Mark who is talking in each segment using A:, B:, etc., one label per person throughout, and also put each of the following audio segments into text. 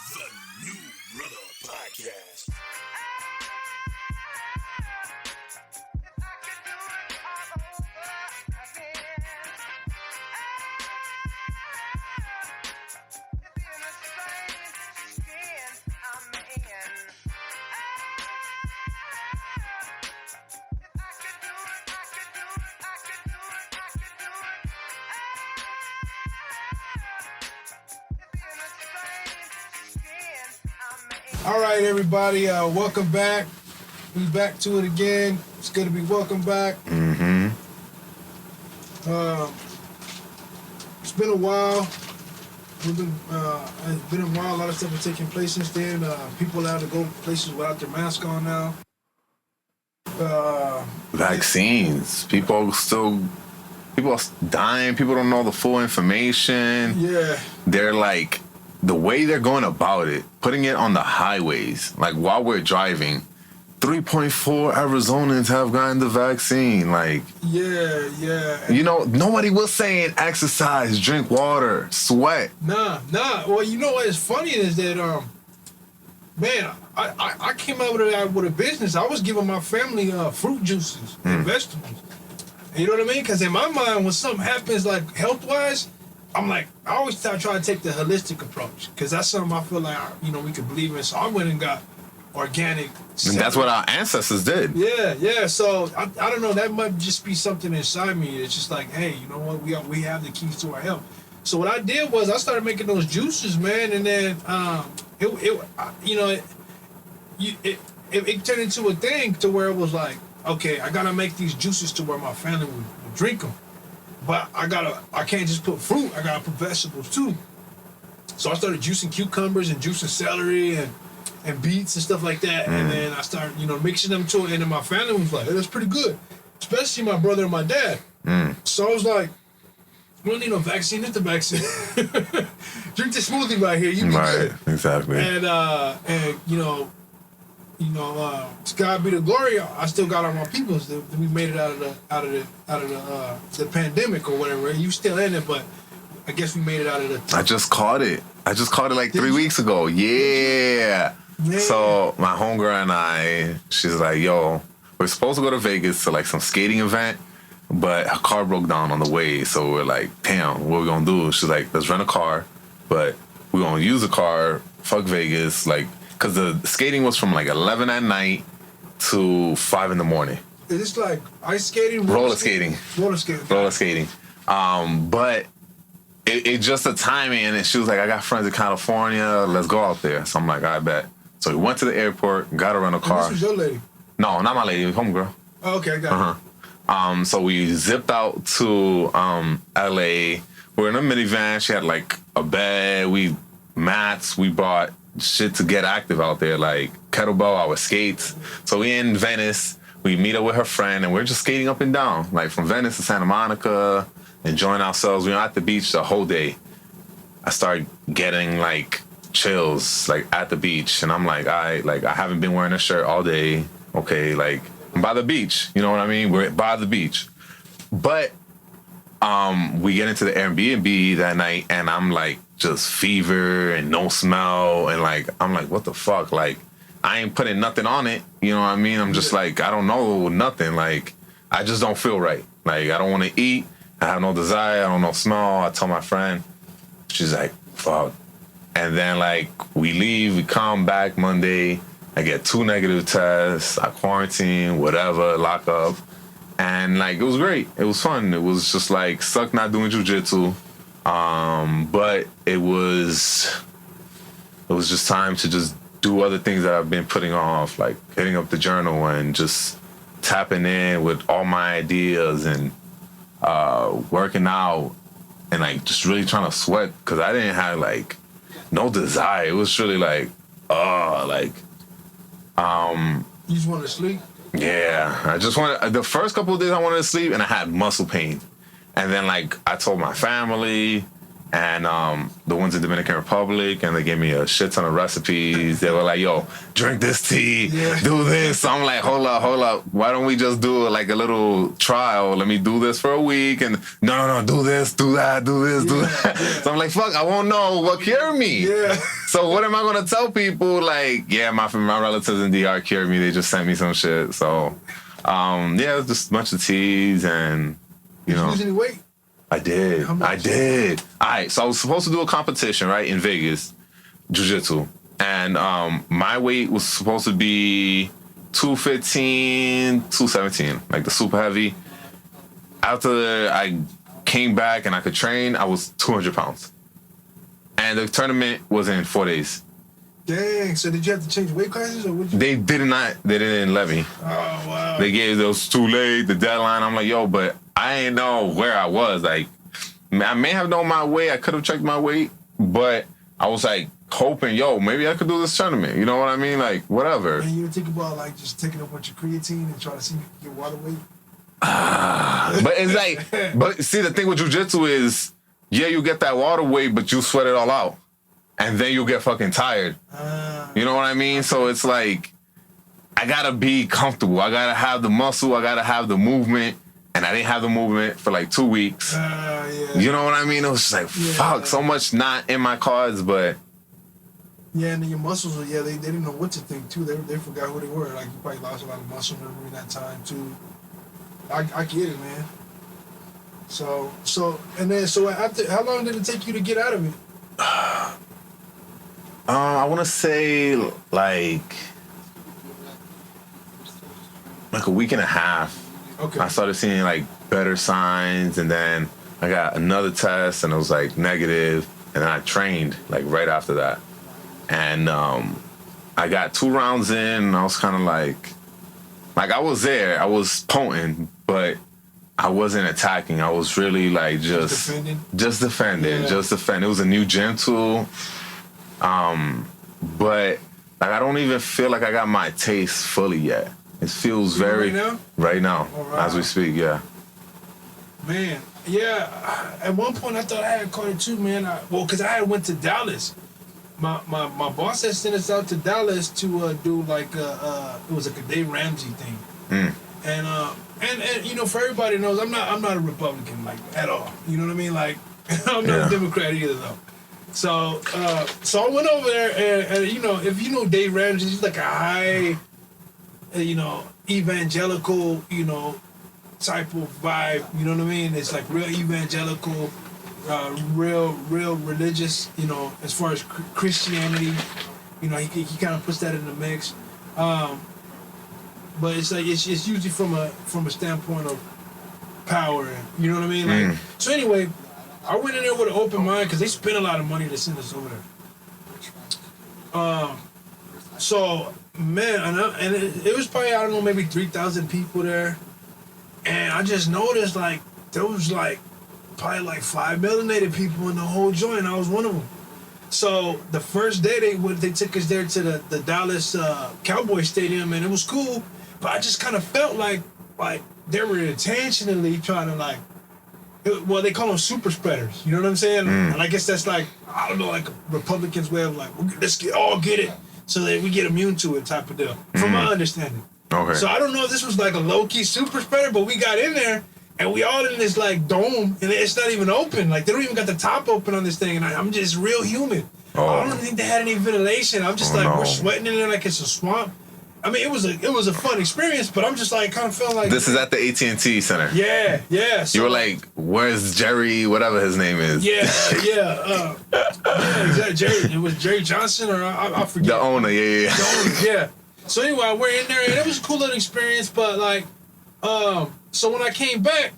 A: The New Brother Podcast.
B: All right, everybody, welcome back. We back to it again. It's good to be welcome back. It's been a while. It's been a while. A lot of stuff has taken place since then. People allowed to go places without their mask on now.
C: Vaccines. People are dying. People don't know the full information.
B: Yeah.
C: They're like, the way they're going about it, putting it on the highways, like while we're driving, 3.4 Arizonans have gotten the vaccine. Like,
B: yeah.
C: You know, nobody was saying exercise, drink water, sweat.
B: Nah. Well, you know what is funny is that, man, I came out with a business. I was giving my family fruit juices and vegetables. You know what I mean? Because in my mind, when something happens, like health-wise, I'm like, I always try to take the holistic approach because that's something I feel like, we could believe in. So I went and got organic.
C: And that's what our ancestors did.
B: Yeah. So I don't know. That might just be something inside me. It's just like, hey, you know what? We have the keys to our health. So what I did was I started making those juices, man, and then it turned into a thing to where it was like, okay, I gotta make these juices to where my family would drink them. But I can't just put fruit, I gotta put vegetables too. So I started juicing cucumbers and juicing celery and beets and stuff like that. And then I started, mixing them to it. And then my family was like, hey, that's pretty good. Especially my brother and my dad. So I was like, we don't need no vaccine, it's the vaccine. Drink the smoothie right here, you be good.
C: Exactly.
B: And God be the glory. I still got all my peoples that we made it out of the pandemic or whatever. You still in it, but I guess we made it out of the.
C: I just caught it like 3 weeks ago. Yeah. So my homegirl and I, she's like, yo, we're supposed to go to Vegas to like some skating event, but her car broke down on the way. So we're like, damn, what we gonna do? She's like, let's rent a car, but we're gonna use a car. Fuck Vegas, like. Because the skating was from like 11 at night to 5 in the morning.
B: Is this like ice skating?
C: Roller skating. But it just the timing, and she was like, I got friends in California, let's go out there. So I'm like, I bet. So we went to the airport, got a rental car.
B: And this was your lady?
C: No, not my lady, homegirl.
B: Oh, okay, I got it.
C: So we zipped out to LA. We're in a minivan. She had like a bed, mats, we brought shit to get active out there, like kettlebell, our skates. So we in Venice, we meet up with her friend, and we're just skating up and down, like from Venice to Santa Monica, enjoying ourselves. We were at the beach the whole day. I started getting like chills, like at the beach, and I'm like, I haven't been wearing a shirt all day. Okay, like I'm by the beach, you know what I mean? We're by the beach. But we get into the Airbnb that night, and I'm like, just fever and no smell, and like I'm like, what the fuck? Like I ain't putting nothing on it, you know what I mean? I'm just like, I don't know nothing. Like I just don't feel right. Like I don't want to eat. I have no desire. I don't know smell. I tell my friend. She's like, fuck. And then like we leave. We come back Monday. I get 2 negative tests. I quarantine, whatever, lock up, and like it was great. It was fun. It was just like sucked not doing jujitsu. But it was just time to just do other things that I've been putting off, like hitting up the journal and just tapping in with all my ideas and working out and like just really trying to sweat, because I didn't have like no desire. It was really like,
B: You just want to sleep?
C: Yeah, I just wanted, the first couple of days I wanted to sleep, and I had muscle pain. And then, like, I told my family, and the ones in Dominican Republic, and they gave me a shit ton of recipes. They were like, yo, drink this tea, do this. So I'm like, hold up. Why don't we just do like a little trial? Let me do this for a week, and no, do this, do that, do this, do that. So I'm like, fuck, I won't know what cured me. So what am I gonna tell people? Like, yeah, my relatives in DR cured me. They just sent me some shit. So yeah, just a bunch of teas, and you know.
B: Did you lose any weight?
C: I did. All right, so I was supposed to do a competition, right, in Vegas, jiu-jitsu. And my weight was supposed to be 215, 217, like the super heavy. After I came back and I could train, I was 200 pounds. And the tournament was in 4 days.
B: Dang, so did you have to change weight classes, or what?
C: They didn't let me.
B: Oh, wow.
C: They gave those too late, the deadline. I'm like, yo, but I ain't know where I was. Like, I may have known my weight. I could have checked my weight, but I was like hoping, yo, maybe I could do this tournament. You know what I mean? Like, whatever.
B: And you ever think about like just taking a bunch of creatine and trying to see if you can get water weight?
C: But it's like, but see, the thing with jiu-jitsu is, yeah, you get that water weight, but you sweat it all out. And then you get fucking tired. You know what I mean? So it's like, I gotta be comfortable. I gotta have the muscle. I gotta have the movement. And I didn't have the movement for like 2 weeks. You know what I mean? It was just like, fuck, so much not in my cards, but.
B: Yeah, and then your muscles, they didn't know what to think too. They forgot who they were. Like, you probably lost a lot of muscle memory in that time too. I get it, man. So after, how long did it take you to get out of it?
C: I want to say like a week and a half.
B: Okay.
C: I started seeing like better signs, and then I got another test, and it was like negative, and then I trained like right after that, and I got 2 rounds in, and I was kind of like I was there, I was potent, but I wasn't attacking. I was really like just defending. It was a new gym tool. But like I don't even feel like I got my taste fully yet. It feels very right now as we speak. Yeah.
B: Man, yeah. At one point I thought I had caught it too, man. Because I had went to Dallas. My boss had sent us out to Dallas to do like it was like a Dave Ramsey thing. And you know, for everybody knows, I'm not a Republican like at all. You know what I mean? Like I'm not a Democrat either though. So I went over there, and you know, if you know Dave Ramsey, he's like a high, you know, evangelical, you know, type of vibe. You know what I mean? It's like real evangelical, real religious. You know, as far as Christianity, you know, he kind of puts that in the mix. But it's like it's usually from a standpoint of power. You know what I mean? Like, so anyway. I went in there with an open mind because they spent a lot of money to send us over there. So, man, and it was probably, I don't know, maybe 3,000 people there. And I just noticed, like, there was, like, probably, like, 5 melanated people in the whole joint. I was one of them. So, the first day they took us there to the Dallas Cowboy Stadium, and it was cool. But I just kind of felt like they were intentionally trying to, like, well, they call them super spreaders. You know what I'm saying? And I guess that's like, I don't know, like a Republicans' way of like, let's all get it so that we get immune to it type of deal, from my understanding. Okay. So I don't know if this was like a low-key super spreader, but we got in there and we all in this like dome, and it's not even open. Like they don't even got the top open on this thing, and I'm just real humid. I don't think they had any ventilation. I'm just we're sweating in there like it's a swamp. I mean, it was a fun experience, but I'm just like kind of feeling like
C: this is at the AT&T Center.
B: Yeah. So,
C: you were like, "Where's Jerry? Whatever his name is."
B: Yeah, exactly. Jerry. It was Jerry Johnson, or I forget.
C: The owner, yeah.
B: The owner, yeah. So anyway, we're in there, and it was a cool little experience. But like, so when I came back,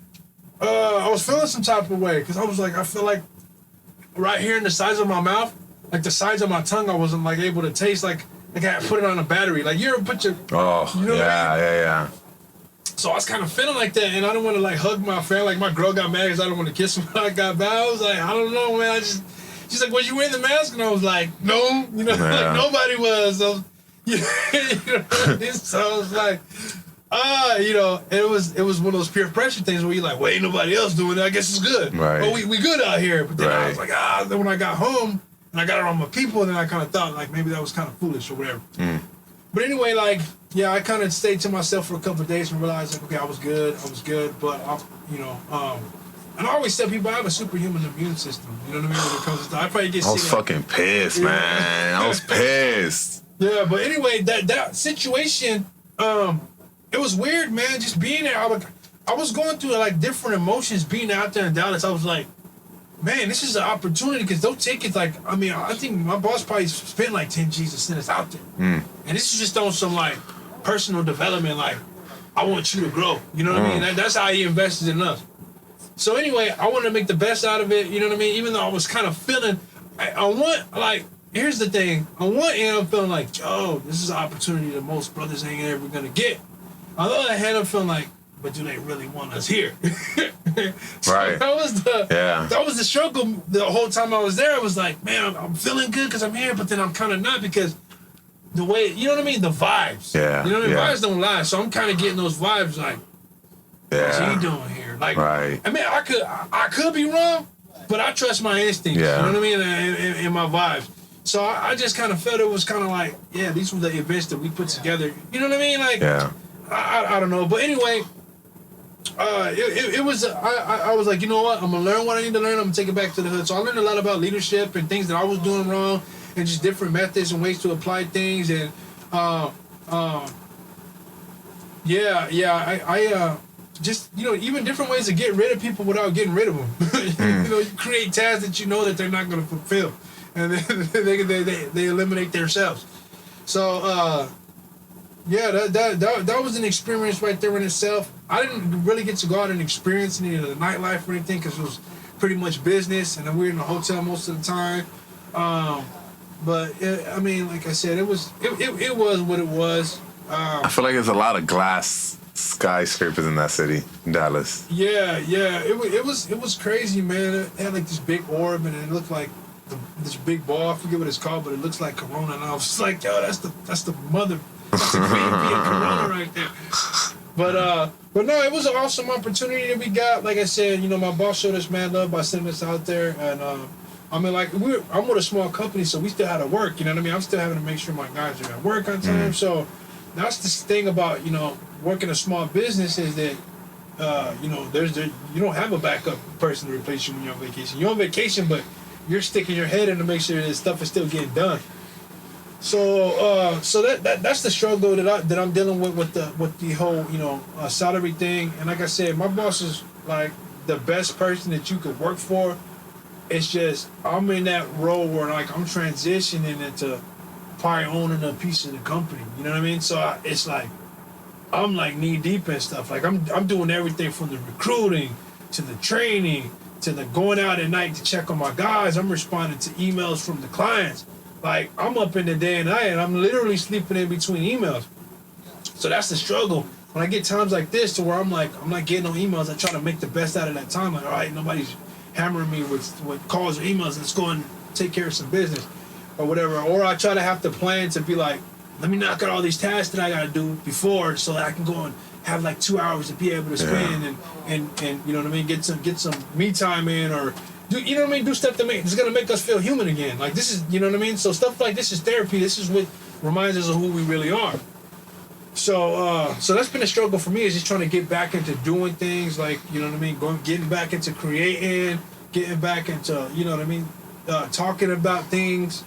B: I was feeling some type of way because I was like, I feel like right here in the sides of my mouth, like the sides of my tongue, I wasn't like able to taste like. Like I put it on a battery. Like you ever put your...
C: Oh,
B: you know
C: yeah.
B: So I was kind of feeling like that, and I don't want to like hug my friend. Like my girl got mad because I don't want to kiss him when I got back. I was like, I don't know, man. She's like, was you wearing the mask? And I was like, no. You know, like nobody was. So, so I was like, it was one of those peer pressure things where you're like, well, ain't nobody else doing it. I guess it's good.
C: Right.
B: Oh, we good out here. But then I
C: Right.
B: was like, then when I got home and I got around my people, then I kind of thought like maybe that was kind of foolish or whatever. But anyway, like, yeah, I kind of stayed to myself for a couple of days and realized like, okay, I was good, but and I always tell people I have a superhuman immune system. You know what I mean? When it comes to I probably get
C: I was
B: sick.
C: fucking pissed, man. I was pissed.
B: Yeah, but anyway, that situation, it was weird, man. Just being there, I was going through like different emotions being out there in Dallas. I was like, man, this is an opportunity because those tickets, like, I mean, I think my boss probably spent like 10 G's to send us out there. And this is just on some like personal development, like, I want you to grow. You know what I mean? That's how he invested in us. So anyway, I wanted to make the best out of it. You know what I mean? Even though I was kind of feeling, here's the thing. On one end, I'm feeling like, Joe, this is an opportunity that most brothers ain't ever going to get. On the other hand, I'm feeling like, but do they really want us here? So
C: Right.
B: That was the struggle the whole time I was there. I was like, man, I'm feeling good because I'm here, but then I'm kind of not because the way, you know what I mean? The vibes.
C: Yeah.
B: You know what I mean?
C: Yeah.
B: Vibes don't lie. So I'm kind of getting those vibes like, what's he doing here? Like,
C: Right.
B: I mean, I could be wrong, but I trust my instincts.
C: Yeah.
B: You know what I mean? And my vibes. So I just kind of felt it was kind of like, yeah, these were the events that we put together. You know what I mean? Like,
C: Yeah.
B: I don't know. But anyway, it was, I was like, you know what? I'm going to learn what I need to learn. I'm going to take it back to the hood. So I learned a lot about leadership and things that I was doing wrong and just different methods and ways to apply things. And, just, even different ways to get rid of people without getting rid of them. You create tasks that you know that they're not going to fulfill. And then they eliminate themselves. So, that was an experience right there in itself. I didn't really get to go out and experience any of the nightlife or anything because it was pretty much business, and then we were in a hotel most of the time. I mean, like I said, it was what it was.
C: I feel like there's a lot of glass skyscrapers in that city, Dallas.
B: Yeah, it was crazy, man. It had like this big orb, and it looked like this big ball. I forget what it's called, but it looks like Corona. And I was like, yo, that's the mother. That's the great Corona right there. But no, it was an awesome opportunity that we got. Like I said, my boss showed us mad love by sending us out there, and I mean, like I'm with a small company, so we still had to work. You know what I mean? I'm still having to make sure my guys are at work on time. So that's the thing about working a small business is that you don't have a backup person to replace you when you're on vacation. You're on vacation, but you're sticking your head in to make sure that stuff is still getting done. So that's the struggle that I'm dealing with the whole salary thing. And like I said, my boss is like the best person that you could work for. It's just I'm in that role where like I'm transitioning into probably owning a piece of the company. You know what I mean? So it's like I'm like knee deep in stuff. Like I'm doing everything from the recruiting to the training to the going out at night to check on my guys. I'm responding to emails from the clients. Like, I'm up in the day and night, and I'm literally sleeping in between emails. So that's the struggle. When I get times like this to where I'm like, I'm not getting no emails, I try to make the best out of that time. Like, all right, nobody's hammering me with calls or emails. Let's go and take care of some business or whatever. Or I try to have to plan to be like, let me knock out all these tasks that I got to do before so that I can go and have like 2 hours to be able to spend and you know what I mean, get some me time in or you know what I mean? Do stuff it's gonna make us feel human again. Like this is, you know what I mean? So stuff like this is therapy. This is what reminds us of who we really are. So that's been a struggle for me is just trying to get back into doing things like, you know what I mean? Getting back into creating, getting back into, you know what I mean? Talking about things,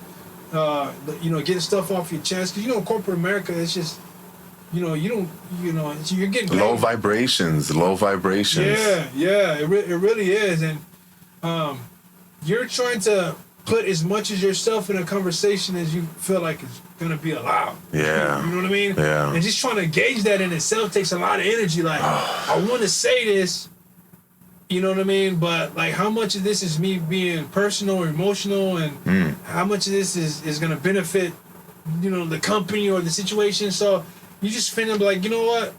B: getting stuff off your chest. Cause corporate America, it's just, you're getting paid.
C: Low vibrations.
B: Yeah, it really is. And you're trying to put as much as yourself in a conversation as you feel like it's gonna be allowed.
C: Yeah.
B: You know what I mean?
C: Yeah.
B: And just trying to gauge that in itself takes a lot of energy. Like, I want to say this, you know what I mean? But like, how much of this is me being personal or emotional, and how much of this is gonna benefit, the company or the situation? So you just feel like, you know what?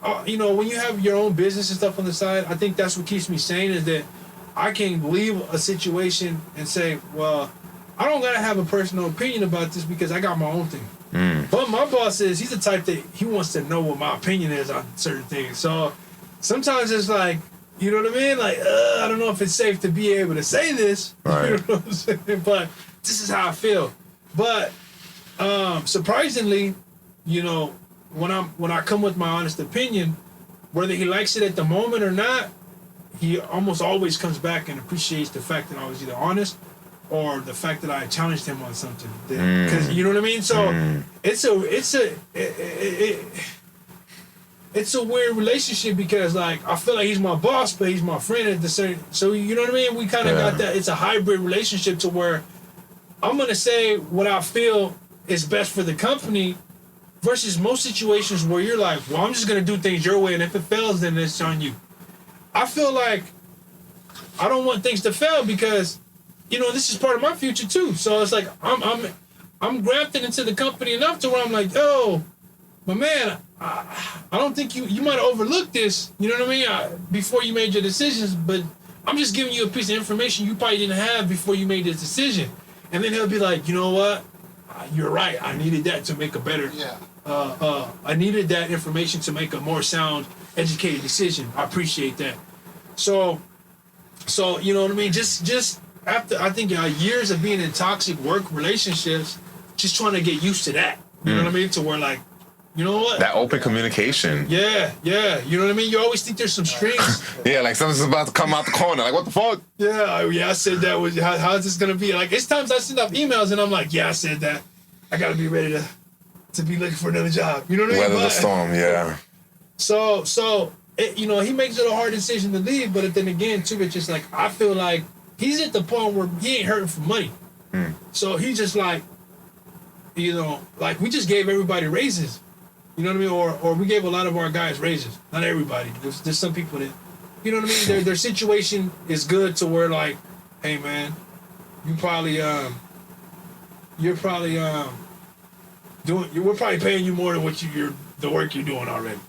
B: When you have your own business and stuff on the side, I think that's what keeps me sane is that I can leave a situation and say, well, I don't gotta have a personal opinion about this because I got my own thing. But my boss he's the type that he wants to know what my opinion is on certain things. So sometimes it's like, you know what I mean? Like, I don't know if it's safe to be able to say this.
C: Right.
B: You know what I'm saying? But this is how I feel. But surprisingly, you know, when I come with my honest opinion, whether he likes it at the moment or not, he almost always comes back and appreciates the fact that I was either honest or the fact that I challenged him on something. Because you know what I mean? So it's a weird relationship because like I feel like he's my boss, but he's my friend at the same. So you know what I mean? We kind of got that. It's a hybrid relationship to where I'm gonna say what I feel is best for the company, versus most situations where you're like, well, I'm just gonna do things your way, and if it fails, then it's on you. I feel like I don't want things to fail because, you know, this is part of my future too. So it's like I'm grafted into the company enough to where I'm like, yo, my man, I don't think you might have overlooked this. You know what I mean? Before you made your decisions, but I'm just giving you a piece of information you probably didn't have before you made this decision. And then he'll be like, you know what? You're right. I needed that to make a better. Yeah. I needed that information to make a more sound, educated decision. I appreciate that. So you know what I mean? Just after I think years of being in toxic work relationships, just trying to get used to that. You know what I mean? To where like, you know what?
C: That open communication.
B: Yeah. You know what I mean? You always think there's some strings.
C: Yeah, like something's about to come out the corner. Like, what the fuck?
B: Yeah, I said that. How's this gonna be? Like, it's times I send out emails and I'm like, yeah, I said that. I gotta be ready to be looking for another job. You know what I mean?
C: Weather the storm, yeah.
B: So you know, he makes it a hard decision to leave, but then again, too, it's just like, I feel like he's at the point where he ain't hurting for money. So he's just like, you know, like we just gave everybody raises. You know what I mean? Or we gave a lot of our guys raises. Not everybody. There's some people that, you know what I mean? Their situation is good to where like, hey man, we're probably paying you more than what the work you're doing already.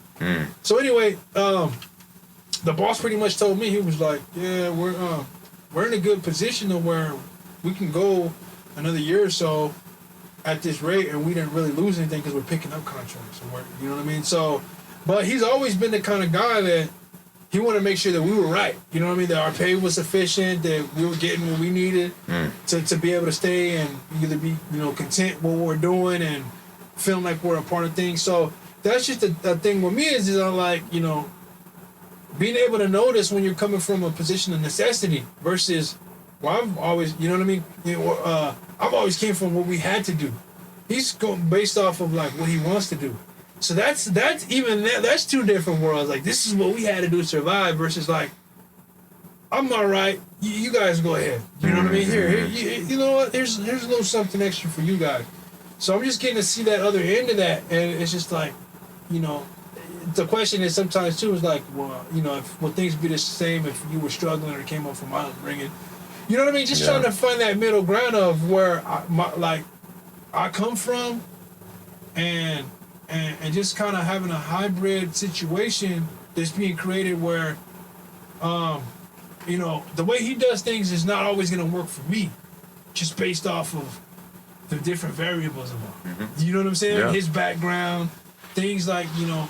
B: So anyway, the boss pretty much told me, he was like, yeah, we're in a good position to where we can go another year or so at this rate, and we didn't really lose anything because we're picking up contracts and work. You know what I mean? So, but he's always been the kind of guy that he wanted to make sure that we were right. You know what I mean? That our pay was sufficient, that we were getting what we needed to be able to stay and either be, you know, content with what we're doing and feeling like we're a part of things. So that's just the thing with me is I'm like, you know, being able to notice when you're coming from a position of necessity versus, well, I've always, you know what I mean? You know, I've always came from what we had to do. He's going based off of like what he wants to do. So that's two different worlds. Like, this is what we had to do to survive versus like, I'm all right. You guys go ahead. You know what I mean? Here, you know what? Here's a little something extra for you guys. So I'm just getting to see that other end of that, and it's just like, you know, the question is sometimes too is like, well, you know, will things be the same if you were struggling or came up from my upbringing? You know what I mean? Just trying to find that middle ground of where I come from, and just kind of having a hybrid situation that's being created where, you know, the way he does things is not always going to work for me, just based off of the different variables of him. You know what I'm saying?
C: Yeah.
B: His background, things like, you know,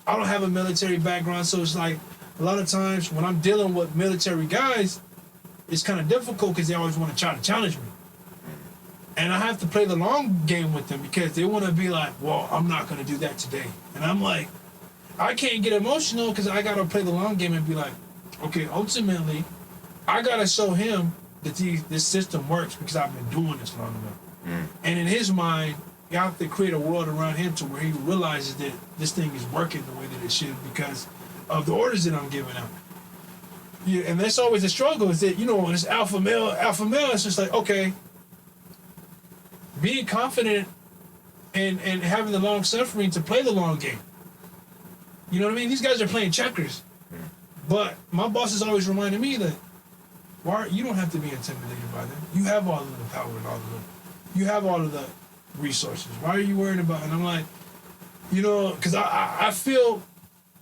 B: I don't have a military background, so it's like a lot of times when I'm dealing with military guys, it's kind of difficult because they always want to try to challenge me. And I have to play the long game with them because they want to be like, well, I'm not going to do that today. And I'm like, I can't get emotional because I got to play the long game and be like, okay, ultimately, I got to show him that this system works because I've been doing this long enough. And in his mind, you have to create a world around him to where he realizes that this thing is working the way that it should because of the orders that I'm giving out. Yeah, and that's always the struggle is that, you know, when it's alpha male, it's just like, okay, being confident and having the long suffering to play the long game. You know what I mean? These guys are playing checkers. But my boss is always reminding me that you don't have to be intimidated by them. You have all of the power and all of the, you have all of the resources. Why are you worried about it? And I'm like, you know, because I feel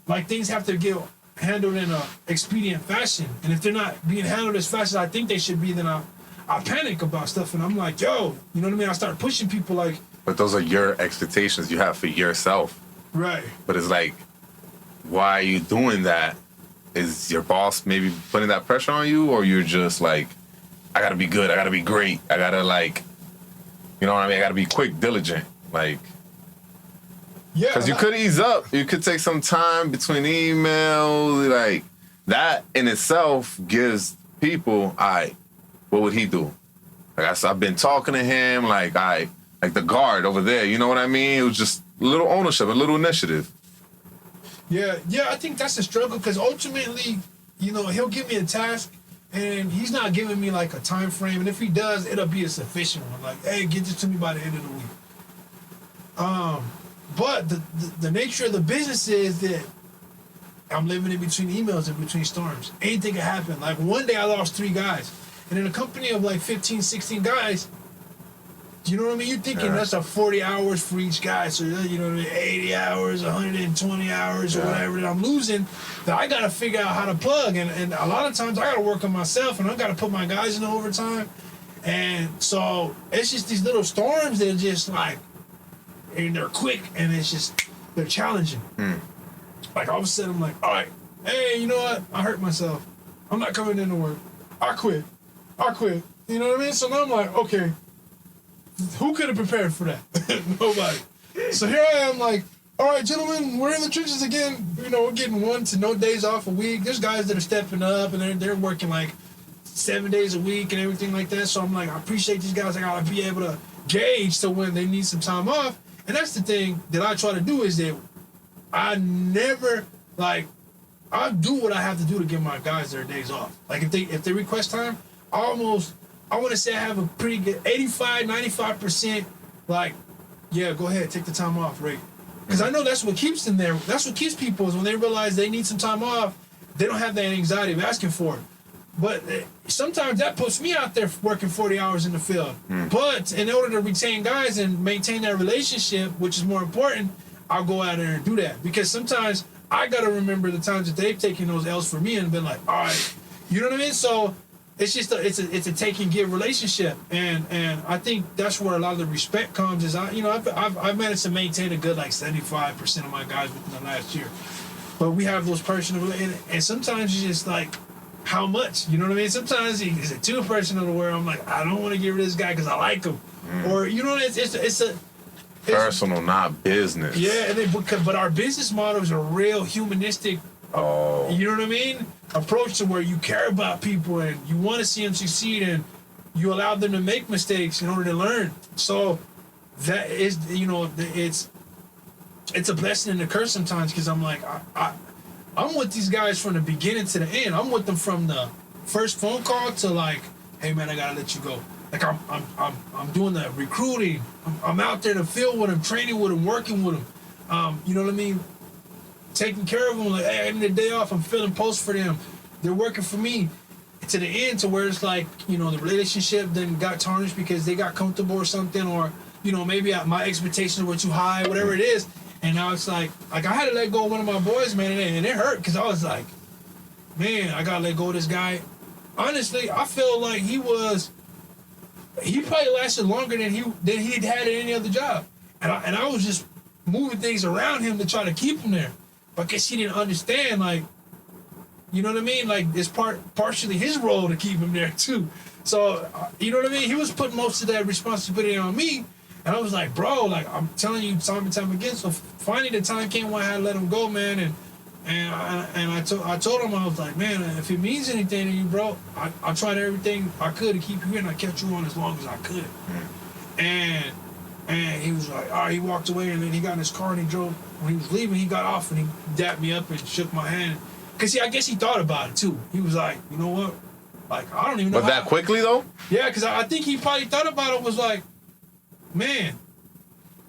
B: like things have to get handled in a expedient fashion. And if they're not being handled as fast as I think they should be, then I I panic about stuff, and I'm like, yo, you know what I mean? I start pushing people like.
C: But those are your expectations you have for yourself.
B: Right.
C: But it's like, why are you doing that? Is your boss maybe putting that pressure on you, or you're just like, I gotta be good, I gotta be great, I gotta like, you know what I mean? I gotta be quick, diligent, like.
B: Yeah.
C: Because you could ease up. You could take some time between emails, like that in itself gives people, what would he do? Like I've been talking to him, like like the guard over there, you know what I mean? It was just a little ownership, a little initiative.
B: Yeah, I think that's a struggle because ultimately, you know, he'll give me a task and he's not giving me like a time frame. And if he does, it'll be a sufficient one. Like, hey, get this to me by the end of the week. But the nature of the business is that I'm living in between emails and between storms. Anything can happen. Like one day I lost 3 guys. And in a company of like 15, 16 guys, you know what I mean? You're thinking that's a 40 hours for each guy. So, you know what I mean? 80 hours, 120 hours or whatever that I'm losing that I got to figure out how to plug. And a lot of times I got to work on myself and I got to put my guys in overtime. And so it's just these little storms that are just like, and they're quick and it's just, they're challenging. Like all of a sudden I'm like, all right, hey, you know what? I hurt myself. I'm not coming into work. I quit. You know what I mean? So now I'm like, okay, who could have prepared for that? Nobody. So here I am like, all right, gentlemen, we're in the trenches again. You know, we're getting 1 to no days off a week. There's guys that are stepping up and they're working like 7 days a week and everything like that. So I'm like, I appreciate these guys. I gotta be able to gauge to when they need some time off. And that's the thing that I try to do is that I never like, I do what I have to do to give my guys their days off. Like if they request time, I want to say I have a pretty good 85, 95% like, yeah, go ahead, take the time off, rate. Because I know that's what keeps them there. That's what keeps people is when they realize they need some time off, they don't have that anxiety of asking for it. But sometimes that puts me out there working 40 hours in the field. But in order to retain guys and maintain that relationship, which is more important, I'll go out there and do that. Because sometimes I got to remember the times that they've taken those L's for me and been like, all right, you know what I mean? So it's just it's a take and give relationship, and I think that's where a lot of the respect comes. Is I've managed to maintain a good like 75% of my guys within the last year, but we have those personal and sometimes you just like how much, you know what I mean? Sometimes is it too personal where I'm like I don't want to get rid of this guy because I like him, or you know it's
C: personal, not business.
B: Yeah, but our business model is a real humanistic.
C: Oh,
B: you know what I mean? Approach to where you care about people and you want to see them succeed and you allow them to make mistakes in order to learn. So that is, you know, it's a blessing and a curse sometimes because I'm like, I'm with these guys from the beginning to the end. I'm with them from the first phone call to like, hey man, I gotta let you go. Like I'm doing the recruiting. I'm out there in the field with them, training with them, working with them. You know what I mean? Taking care of them, like, hey, I need a day off, I'm filling posts for them. They're working for me. To the end to where it's like, you know, the relationship then got tarnished because they got comfortable or something, or, you know, maybe my expectations were too high, whatever it is. And now it's like I had to let go of one of my boys, man, and it hurt because I was like, man, I got to let go of this guy. Honestly, I feel like he probably lasted longer than he'd had at any other job. And I was just moving things around him to try to keep him there. Because he didn't understand, like, you know what I mean? Like, it's partially his role to keep him there, too. So, you know what I mean? He was putting most of that responsibility on me. And I was like, bro, like, I'm telling you time and time again. So, finally, the time came when I had to let him go, man. And I told him, I was like, man, if it means anything to you, bro, I tried everything I could to keep you here, and I kept you on as long as I could. And he was like, all right, he walked away, and then he got in his car and he drove. When he was leaving, he got off and he dapped me up and shook my hand. Because I guess he thought about it too. He was like, you know what? Like, I don't even know.
C: But that quickly, though?
B: Yeah, because I think he probably thought about it, was like, man,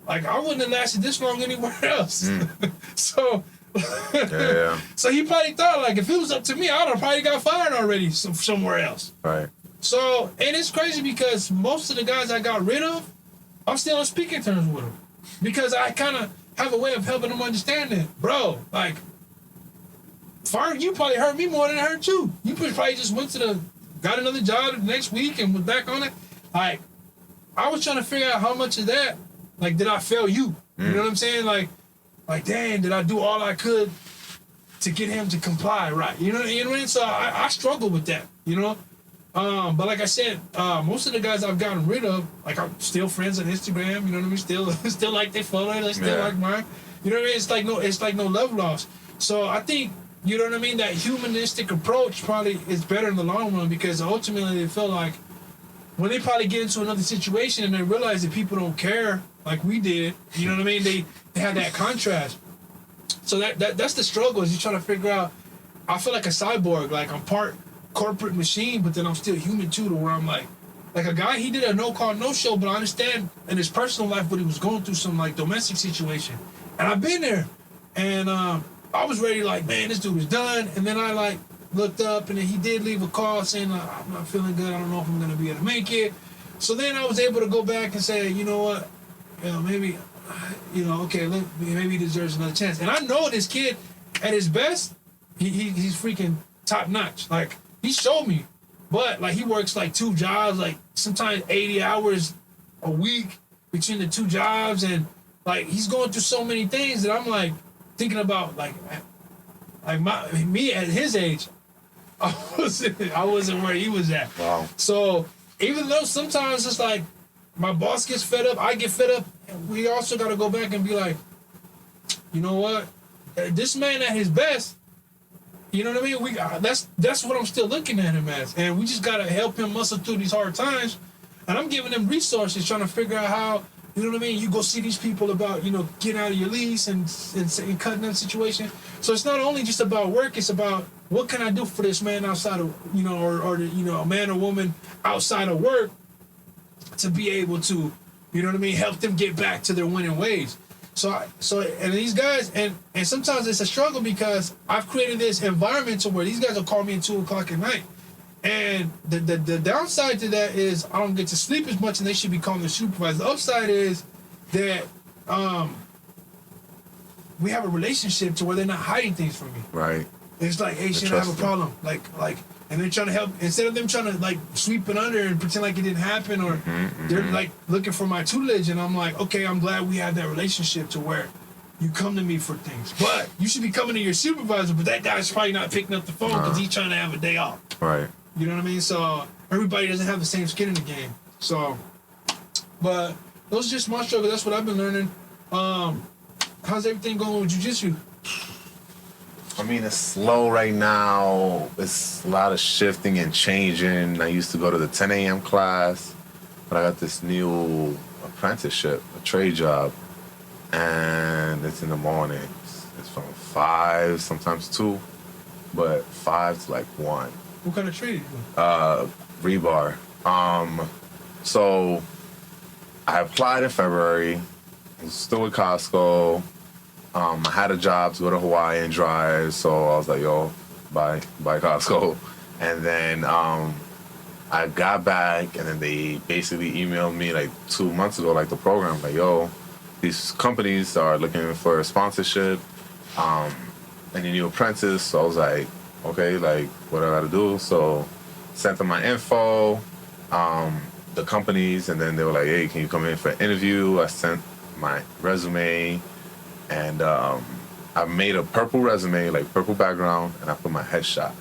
B: like, I wouldn't have lasted this long anywhere else. So,
C: yeah.
B: So he probably thought, like, if it was up to me, I would have probably got fired already somewhere else.
C: Right. So,
B: and it's crazy because most of the guys I got rid of, I'm still on speaking terms with them. Because I kind of have a way of helping them understand that, bro, like, firing you probably hurt me more than it hurt you. You probably just went to the got another job the next week and was back on it. Like, I was trying to figure out how much of that, like, did I fail you? You know what I'm saying? Like, dang, did I do all I could to get him to comply, right? You know what I mean? So I struggle with that, you know? But like I said, most of the guys I've gotten rid of, like, I'm still friends on Instagram, you know what I mean? Still like they follow it, they still like mine. You know what I mean? It's like no love lost. So I think, you know what I mean, that humanistic approach probably is better in the long run, because ultimately they feel like when they probably get into another situation and they realize that people don't care like we did, you know what I mean? They have that contrast. So that's the struggle, is you trying to figure out, I feel like a cyborg, like I'm part corporate machine, but then I'm still human too, to where I'm like a guy, he did a no call, no show, but I understand in his personal life, but he was going through some like domestic situation. And I've been there. And I was ready, like, man, this dude is done. And then I like looked up, and then he did leave a call saying, like, I'm not feeling good. I don't know if I'm going to be able to make it. So then I was able to go back and say, you know what, maybe, okay, maybe he deserves another chance. And I know this kid, at his best, he's freaking top notch. Like, he showed me. But, like, he works, like, 2 jobs, like, sometimes 80 hours a week between the 2 jobs. And, like, he's going through so many things that I'm, like, thinking about, like me at his age, I wasn't where he was at.
C: Wow.
B: So even though sometimes it's like my boss gets fed up, I get fed up, we also got to go back and be like, you know what? This man at his best, you know what I mean? That's what I'm still looking at him as, and we just got to help him muscle through these hard times. And I'm giving him resources, trying to figure out how. You know what I mean? You go see these people about, getting out of your lease and cutting that situation. So it's not only just about work, it's about what can I do for this man outside of, or a man or woman outside of work to be able to, you know what I mean, help them get back to their winning ways. So and these guys, and sometimes it's a struggle, because I've created this environment to where these guys will call me at 2 o'clock at night. And the downside to that is I don't get to sleep as much, and they should be calling their supervisor. The upside is that we have a relationship to where they're not hiding things from me.
C: Right.
B: It's like, hey, shit, I have a problem. Like, and they're trying to help, instead of them trying to like sweep it under and pretend like it didn't happen, or they're like looking for my tutelage, and I'm like, okay, I'm glad we have that relationship to where you come to me for things, but you should be coming to your supervisor. But that guy's probably not picking up the phone because he's trying to have a day off. Right. You know what I mean? So everybody doesn't have the same skin in the game. So, but those are just my struggles. That's what I've been learning. How's everything going with jiu-jitsu?
C: I mean, it's slow right now. It's a lot of shifting and changing. I used to go to the 10 a.m. class, but I got this new apprenticeship, a trade job, and it's in the mornings. It's from 5, sometimes 2, but 5 to like 1.
B: What kind of trade?
C: Rebar. So I applied in February. I was still with Costco. I had a job to go to Hawaii and drive, so I was like, yo, bye Costco. And then I got back, and then they basically emailed me like 2 months ago, like the program, like, yo, these companies are looking for a sponsorship, and you need an apprentice. So I was like, okay, like, what I gotta do? So sent them my info, the companies, and then they were like, hey, can you come in for an interview? I sent my resume, and I made a purple resume, like purple background, and I put my headshot.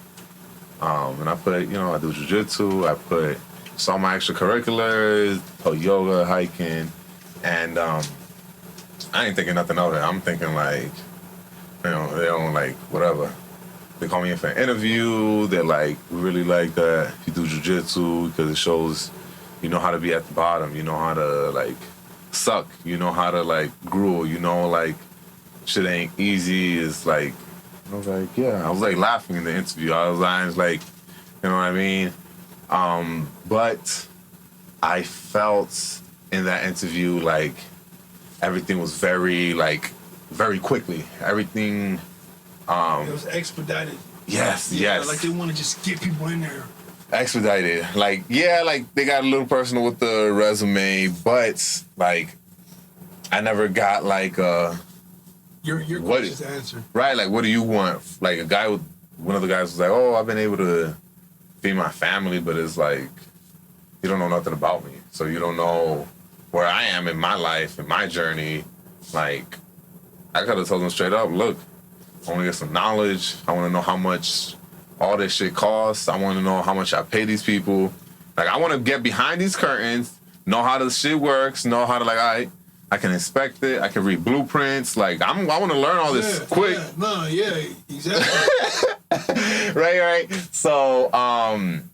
C: And I put, I do jiu-jitsu, I put some my extracurriculars, put yoga, hiking, and I ain't thinking nothing of it. I'm thinking like, they don't like, whatever. They call me in for an interview. They're like, we really like that you do jiu-jitsu because it shows you know how to be at the bottom. You know how to, like, suck. You know how to, like, gruel. You know, like, shit ain't easy. It's like, I was like, yeah. I was, like, laughing in the interview. I was like, you know what I mean? But I felt in that interview, like, everything was very quickly. Everything...
B: it was expedited.
C: Yes.
B: Like they want to just get people in there.
C: Expedited. Like, yeah, like they got a little personal with the resume, but like I never got like
B: your question's answer.
C: Right, like what do you want? Like one of the guys was like, oh, I've been able to feed my family, but it's like, you don't know nothing about me. So you don't know where I am in my life, in my journey. Like, I could have told them straight up, look, I want to get some knowledge. I want to know how much all this shit costs. I want to know how much I pay these people. Like, I want to get behind these curtains, know how the shit works, know how to, like, all right, I can inspect it. I can read blueprints. Like, I want to learn all this quick.
B: Yeah. No, yeah, exactly.
C: Right. So, I'm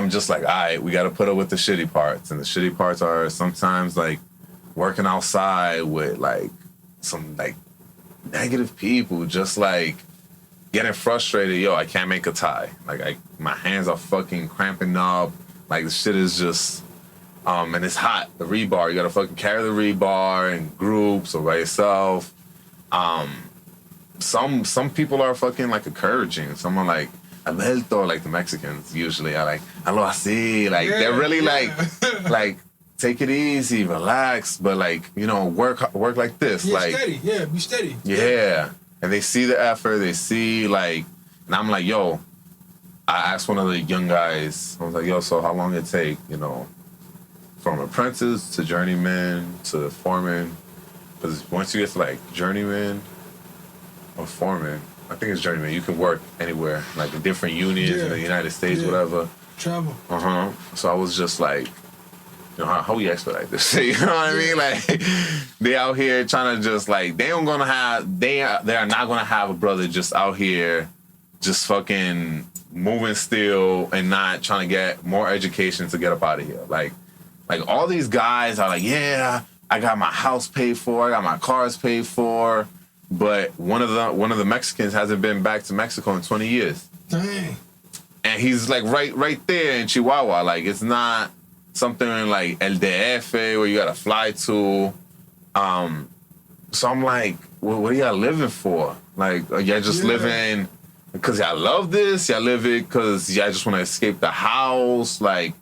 C: just like, all right, we got to put up with the shitty parts. And the shitty parts are sometimes, like, working outside with, like, some, like, negative people, just, like, getting frustrated. Yo, I can't make a tie. Like, my hands are fucking cramping up. Like, the shit is just, and it's hot. The rebar, you gotta fucking carry the rebar in groups or by yourself. Some people are fucking, like, encouraging. Some are like, Alberto, like the Mexicans usually are like, algo así. Like, they're really like, take it easy, relax, but, like, you know, work like this.
B: Yeah,
C: like,
B: steady. Yeah, be steady.
C: Yeah. And they see the effort, they see, like, and I'm like, yo, I asked one of the young guys, I was like, yo, so how long it take, you know, from apprentice to journeyman to foreman? Because once you get to, like, journeyman or foreman, I think it's journeyman, you can work anywhere, like in different unions in the United States, whatever.
B: Travel.
C: So I was just like, you know, how we expedite this shit? You know what I mean? Like, they out here trying to just, like, they are not gonna have a brother just out here just fucking moving still and not trying to get more education to get up out of here. Like all these guys are like, yeah, I got my house paid for, I got my cars paid for, but one of the Mexicans hasn't been back to Mexico in 20 years.
B: Dang.
C: And he's, like, right there in Chihuahua. Like, it's not something like El DF where you gotta fly to. So I'm like, what are y'all living for? Like, are y'all just living because y'all love this? Y'all live it because y'all just want to escape the house? Like,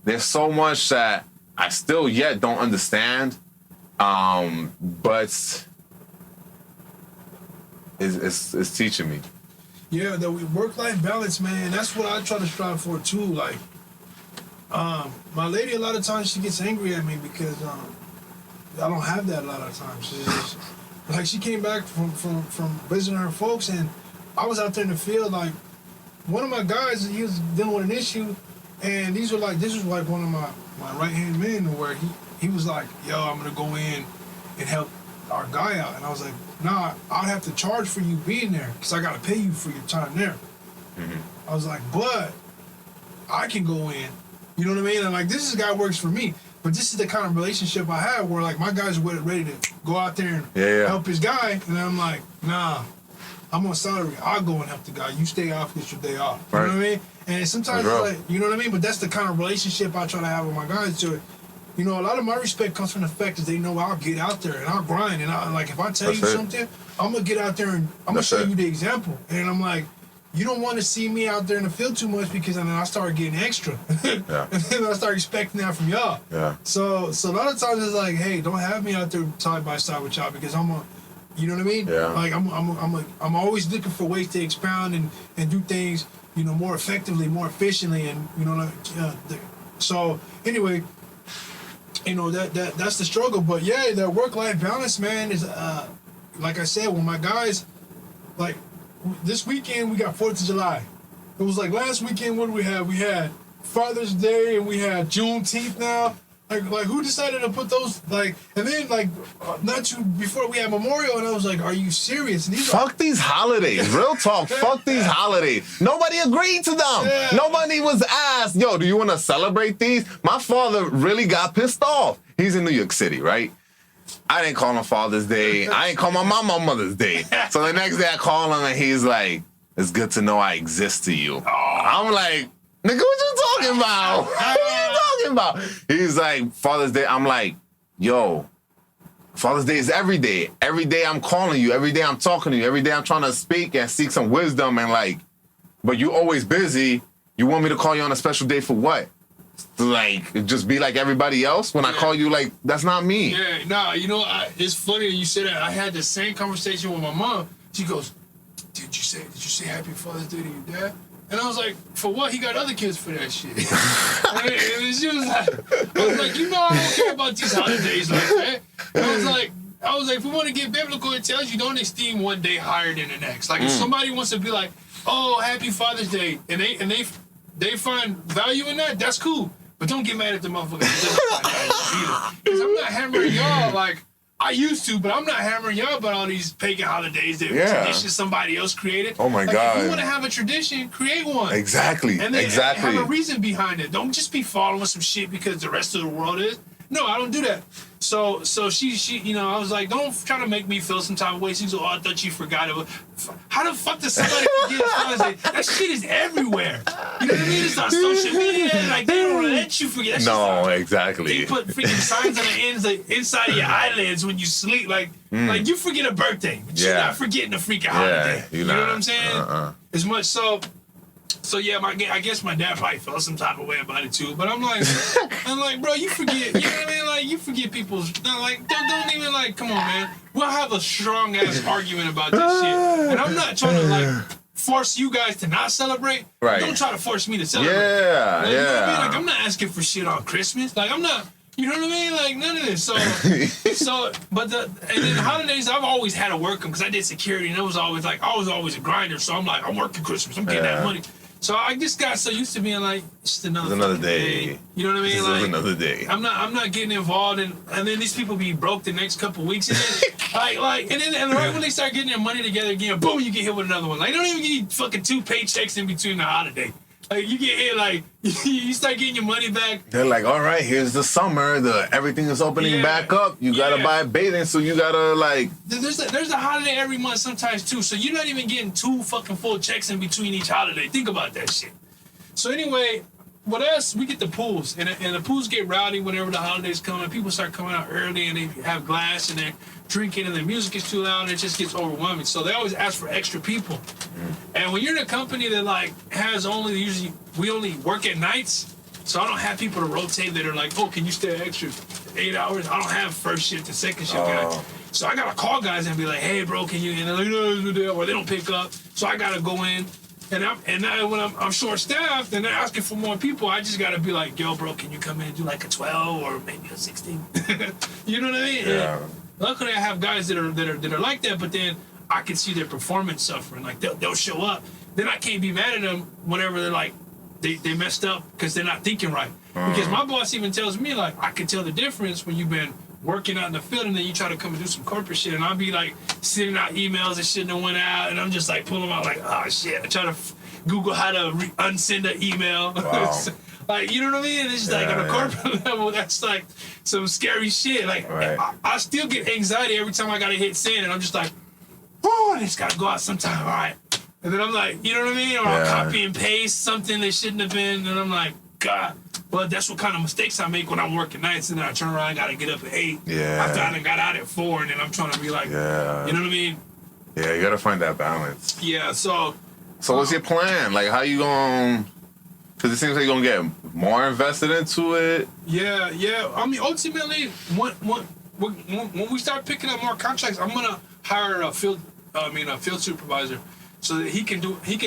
C: there's so much that I still yet don't understand. But it's teaching me.
B: Yeah, the work-life balance, man. That's what I try to strive for too. Like, my lady, a lot of times she gets angry at me because I don't have that a lot of times. She's just, like, she came back from visiting her folks, and I was out there in the field. Like, one of my guys, he was dealing with an issue, and this was like one of my right-hand men, where he was like, yo, I'm gonna go in and help our guy out. And I was like, nah, I'd have to charge for you being there because I gotta pay you for your time there. Mm-hmm. I was like, but I can go in. You know what I mean? And, like, this is a guy who works for me. But this is the kind of relationship I have where, like, my guys are ready to go out there and help his guy. And I'm like, nah, I'm on salary. I'll go and help the guy. You stay off, get your day off. You know what I mean? And sometimes it's like, you know what I mean? But that's the kind of relationship I try to have with my guys. So, you know, a lot of my respect comes from the fact that they know I'll get out there and I'll grind. And like, if I tell you something, I'm going to get out there and I'm going to show you the example. And I'm like, you don't want to see me out there in the field too much because then I start getting extra. And then I start expecting that from y'all. Yeah. So a lot of times it's like, hey, don't have me out there side by side with y'all because you know what I mean? Yeah. Like, I'm always looking for ways to expound and do things, you know, more effectively, more efficiently, and, you know, so anyway, you know, that's the struggle. But yeah, the work-life balance, man, is like I said, when my guys, like, this weekend we got 4th of July. It was like last weekend, what did we have? We had Father's Day and we had Juneteenth now. Like who decided to put those, like, and then, like, before we had Memorial, and I was like, are you serious? And
C: fuck these holidays. Real talk. Fuck these holidays. Nobody agreed to them. Yeah. Nobody was asked, yo, do you want to celebrate these? My father really got pissed off. He's in New York City, right? I didn't call him Father's Day. I ain't call my mom on Mother's Day. So the next day I call him and he's like, it's good to know I exist to you. I'm like, nigga, what you talking about? What you talking about? He's like, Father's Day. I'm like, yo, Father's Day is every day. Every day I'm calling you. Every day I'm talking to you. Every day I'm trying to speak and seek some wisdom, and, like, but you always busy. You want me to call you on a special day for what? Like, just be like everybody else when I call you? Like, that's not me.
B: Yeah, nah, you know, it's funny that you said that. I had the same conversation with my mom. She goes, did you say Happy Father's Day to your dad? And I was like, for what? He got other kids for that shit. and she was like, I was like, you know, I don't care about these holidays like that. And I was like, if we want to get biblical, it tells you don't esteem one day higher than the next. Like if somebody wants to be like, oh, happy Father's Day, and they find value in that, that's cool. But don't get mad at the motherfucker that doesn't find value either. Because I'm not hammering y'all like I used to, but I'm not hammering y'all about all these pagan holidays that traditions somebody else created.
C: Oh my God.
B: If you want to have a tradition, create one.
C: Exactly.
B: And then
C: exactly.
B: have a reason behind it. Don't just be following some shit because the rest of the world is. No, I don't do that. So she, you know, I was like, don't try to make me feel some type of way. She's like, oh, I thought you forgot it. How the fuck does somebody forget Father's Day? That shit is everywhere. You know what I mean? It's on social media. Like, they don't let you forget. That's
C: no, exactly.
B: They put freaking signs on the ends, like, inside of your eyelids when you sleep. Like you forget a birthday, but you're not forgetting a freaking holiday. You know what I'm saying? As much so yeah, I guess my dad probably felt some type of way about it too. But I'm like, bro, you forget. You know what I mean? Like, you forget people's. Like, don't even like. Come on, man. We'll have a strong ass argument about this shit. And I'm not trying to like force you guys to not celebrate.
C: Right.
B: Don't try to force me to celebrate.
C: Yeah,
B: like, you know what I mean? Like, I'm not asking for shit on Christmas. Like, I'm not. You know what I mean? Like, none of this. But and then holidays, I've always had to work them because I did security, and it was always like, I was always a grinder. So I'm like, I'm working Christmas. I'm getting that money. So I just got so used to being like, it's just another day. You know what I mean?
C: Like, another day.
B: I'm not getting involved, and then these people be broke the next couple weeks, and then and right when they start getting their money together again, boom, you get hit with another one. Like, they don't even give you fucking 2 paychecks in between the holiday. Like, you get hit, like, you start getting your money back.
C: They're like, all right, here's the summer. Everything is opening back up. You got to buy bathing, so you got to, like...
B: There's a holiday every month sometimes, too. So you're not even getting 2 fucking full checks in between each holiday. Think about that shit. So anyway, with us, we get the pools. And the pools get rowdy whenever the holidays come. And people start coming out early, and they have glass, and they're drinking, and the music is too loud, and it just gets overwhelming. So they always ask for extra people. And when you're in a company that like has we only work at nights, so I don't have people to rotate that are like, oh, can you stay extra 8 hours? I don't have first shift and second shift guys. So I gotta call guys and be like, hey bro, can you? And they're like, no, or they don't pick up. So I gotta go in, and now when I'm short staffed and they're asking for more people, I just gotta be like, yo bro, can you come in and do like a 12 or maybe a 16? You know what I mean?
C: Yeah.
B: And luckily I have guys that are like that, but then I can see their performance suffering. Like they'll show up, then I can't be mad at them whenever they're like they messed up because they're not thinking right. Because my boss even tells me like I can tell the difference when you've been working out in the field and then you try to come and do some corporate shit, and I'll be like sending out emails and shit that went out, and I'm just like pulling them out like, oh shit. I try to Google how to unsend an email.
C: Wow.
B: Like, you know what I mean? It's just like on a corporate level, that's like some scary shit. Like I still get anxiety every time I gotta hit send, and I'm just like, oh, I just gotta go out sometime, all right. And then I'm like, you know what I mean? Or I'll copy and paste something that shouldn't have been, and I'm like, God. Well, that's what kind of mistakes I make when I'm working nights, and then I turn around and gotta get up at 8.
C: Yeah.
B: After I done got out at 4, and then I'm trying to be like, you know what I mean?
C: Yeah, you gotta find that balance.
B: Yeah, so
C: what's your plan? Like, how you gonna... Because it seems like you're gonna get more invested into it.
B: Yeah. I mean, ultimately, when we start picking up more contracts, I'm gonna hire a field supervisor so that he can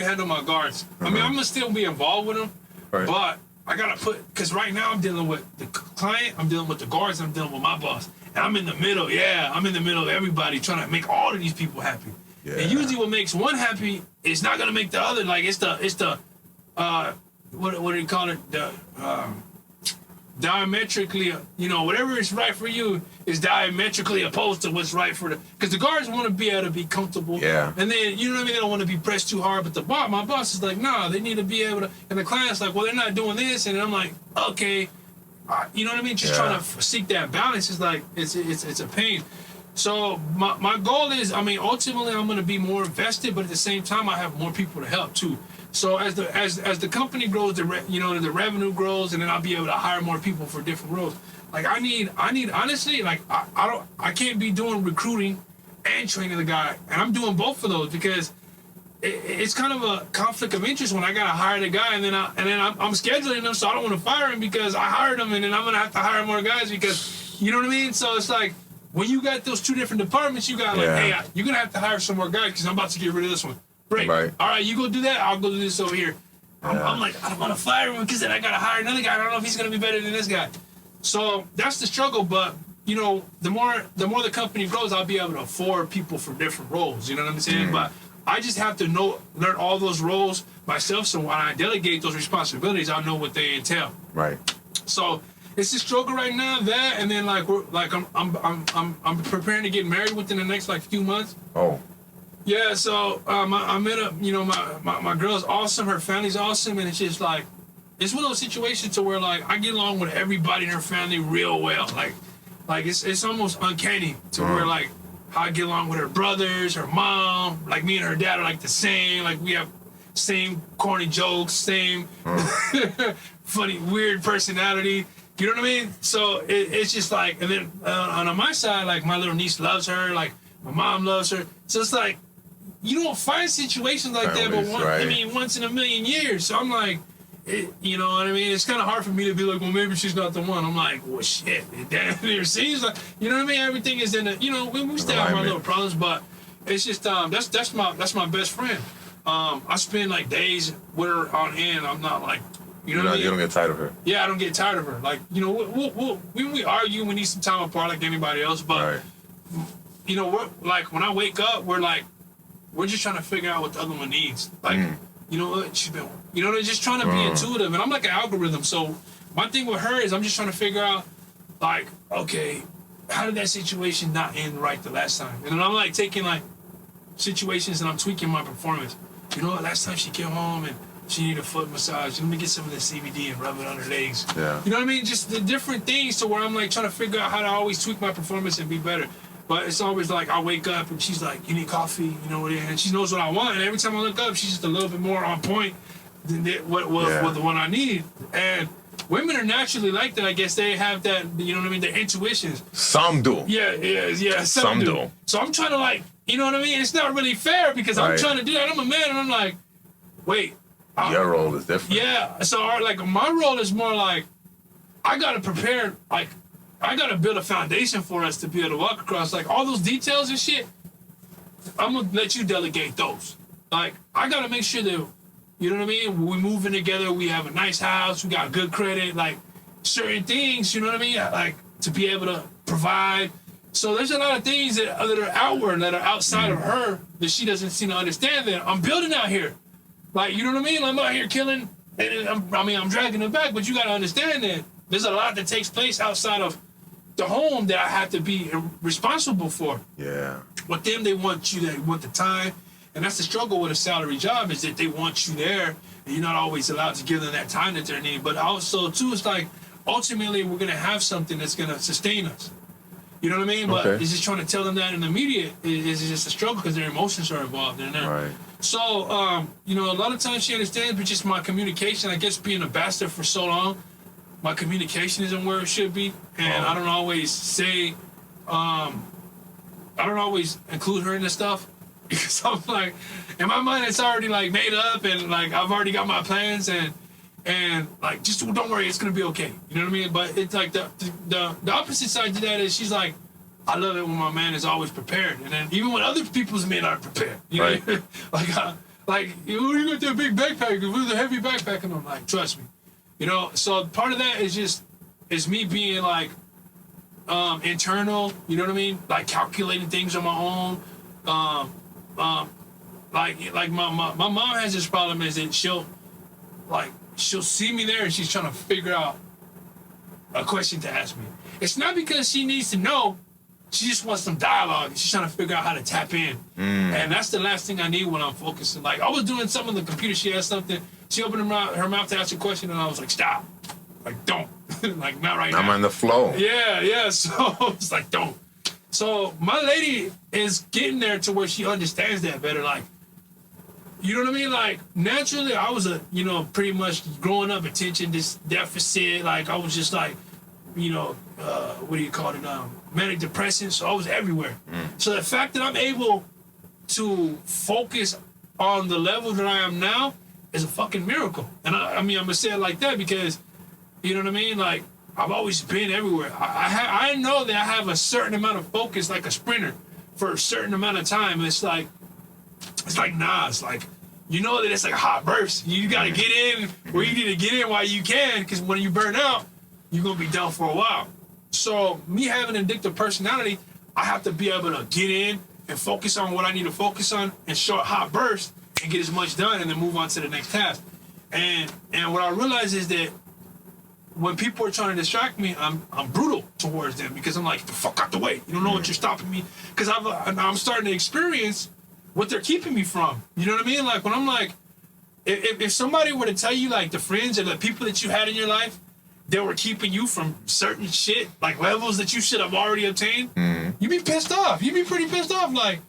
B: handle my guards. I mean, I'm gonna still be involved with him, but I gotta because right now I'm dealing with the client, I'm dealing with the guards, I'm dealing with my boss, and I'm in the middle. Yeah, I'm in the middle of everybody trying to make all of these people happy. Yeah. And usually, what makes one happy is not gonna make the other. Like it's the what do you call it? The diametrically, whatever is right for you is diametrically opposed to what's right for because the guards want to be able to be comfortable. Yeah. And then, you know what I mean? They don't want to be pressed too hard, but my boss is like, nah, they need to be able to, and the client's like, well, they're not doing this. And I'm like, okay, you know what I mean? Just trying to seek that balance is like, it's a pain. So my goal is, I mean, ultimately I'm going to be more invested, but at the same time, I have more people to help too. So as the company grows, the revenue grows, and then I'll be able to hire more people for different roles. Like I need honestly, like I can't be doing recruiting and training the guy, and I'm doing both of those because it's kind of a conflict of interest when I gotta hire the guy, and then I'm scheduling them, so I don't want to fire him because I hired him, and then I'm gonna have to hire more guys because you know what I mean. So it's like when you got those 2 different departments, you got like, hey, you're gonna have to hire some more guys because I'm about to get rid of this one. Great. Right. All right, you go do that. I'll go do this over here. I'm like, I don't want to fire him because then I got to hire another guy. I don't know if he's going to be better than this guy. So that's the struggle. But, you know, the more the company grows, I'll be able to afford people for different roles. You know what I'm saying? But I just have to learn all those roles myself. So when I delegate those responsibilities, I know what they entail.
C: Right.
B: So it's a struggle right now. That and then I'm preparing to get married within the next few months.
C: Oh.
B: Yeah. So I met up. You know, my girl's awesome. Her family's awesome, and it's just like it's one of those situations to where I get along with everybody in her family real well. Like it's almost uncanny to where how I get along with her brothers, her mom. Like me and her dad are the same. Like we have same corny jokes, same funny, weird personality. You know what I mean? So it's just and then on my side, my little niece loves her, my mom loves her. So it's you don't find situations like that, but once in a million years. So I'm you know what I mean? It's kind of hard for me to be well, maybe she's not the one. I'm well, shit, damn, it seems you know what I mean? Everything is in the, you know, we still have our little problems, but it's just, that's my best friend. I spend days with her on end. I'm not you know what I mean?
C: You don't get tired of her.
B: Yeah, I don't get tired of her. You know, when we argue, we need some time apart like anybody else. But you know, when I wake up, we're just trying to figure out what the other one needs. You know what? She's been, you know, they're just trying to be intuitive. And I'm like an algorithm. So my thing with her is I'm just trying to figure out, okay, how did that situation not end right the last time? And then I'm taking situations and I'm tweaking my performance. You know what? Last time she came home and she needed a foot massage. Let me get some of the CBD and rub it on her legs. Yeah. You know what I mean? Just the different things to where I'm trying to figure out how to always tweak my performance and be better. But it's always I wake up and she's you need coffee, you know, and she knows what I want. And every time I look up, she's just a little bit more on point than what the one I need. And women are naturally like that. I guess they have that, you know what I mean, their intuitions.
C: Some do.
B: Yeah. Some do. So I'm trying to you know what I mean? It's not really fair because I'm trying to do that. I'm a man and I'm wait.
C: Your role is different.
B: Yeah. So my role is more I gotta prepare, I gotta build a foundation for us to be able to walk across. All those details and shit, I'm gonna let you delegate those. I gotta make sure that, you know what I mean? We're moving together, we have a nice house, we got good credit, certain things, you know what I mean? To be able to provide. So there's a lot of things that are outward, that are outside of her, that she doesn't seem to understand that I'm building out here. You know what I mean? I'm out here killing, and I'm dragging it back, but you gotta understand that there's a lot that takes place outside of the home that I have to be responsible for.
C: Yeah.
B: With them, they want the time, and that's the struggle with a salary job is that they want you there, and you're not always allowed to give them that time that they need. But also, too, it's ultimately we're gonna have something that's gonna sustain us. You know what I mean? But it's just trying to tell them that in the immediate is just a struggle because their emotions are involved in there.
C: Right.
B: So, you know, a lot of times she understands, but just my communication, I guess being a bastard for so long, my communication isn't where it should be, and I don't always say, I don't always include her in this stuff because I'm in my mind it's already made up and I've already got my plans and just don't worry, it's gonna be okay. You know what I mean? But it's the opposite side to that is she's I love it when my man is always prepared, and then even when other people's men aren't prepared, you know, you got that big backpack with a heavy backpack, and I'm trust me. You know, so part of that is me being internal, you know what I mean? Calculating things on my own. My mom has this problem is that she'll see me there and she's trying to figure out a question to ask me. It's not because she needs to know, she just wants some dialogue. She's trying to figure out how to tap in. And that's the last thing I need when I'm focusing. I was doing something on the computer, she asked something, she opened her mouth to ask a question, and I was stop. Don't. Not right now. I'm
C: on the flow.
B: Yeah. So it's don't. So my lady is getting there to where she understands that better. You know what I mean? Naturally, I was pretty much growing up attention deficit. I was just you know, what do you call it? Manic depressive. So I was everywhere. So the fact that I'm able to focus on the level that I am now is a fucking miracle. And I mean, I'm gonna say it like that because, you know what I mean? I've always been everywhere. I know that I have a certain amount of focus, like a sprinter, for a certain amount of time. It's like Nas. you know that it's like a hot burst. You got to get in where you need to get in while you can, because when you burn out, you're going to be done for a while. So me having an addictive personality, I have to be able to get in and focus on what I need to focus on and show a hot burst and get as much done and then move on to the next task. And what I realize is that when people are trying to distract me, I'm brutal towards them, because I'm like, the fuck out the way. You don't know what you're stopping me. Because I'm starting to experience what they're keeping me from. You know what I mean? Like, when I'm like, if somebody were to tell you, like, the friends or the people that you had in your life, they were keeping you from certain shit, like levels that you should have already obtained, you'd be pissed off. You'd be pretty pissed off. Like,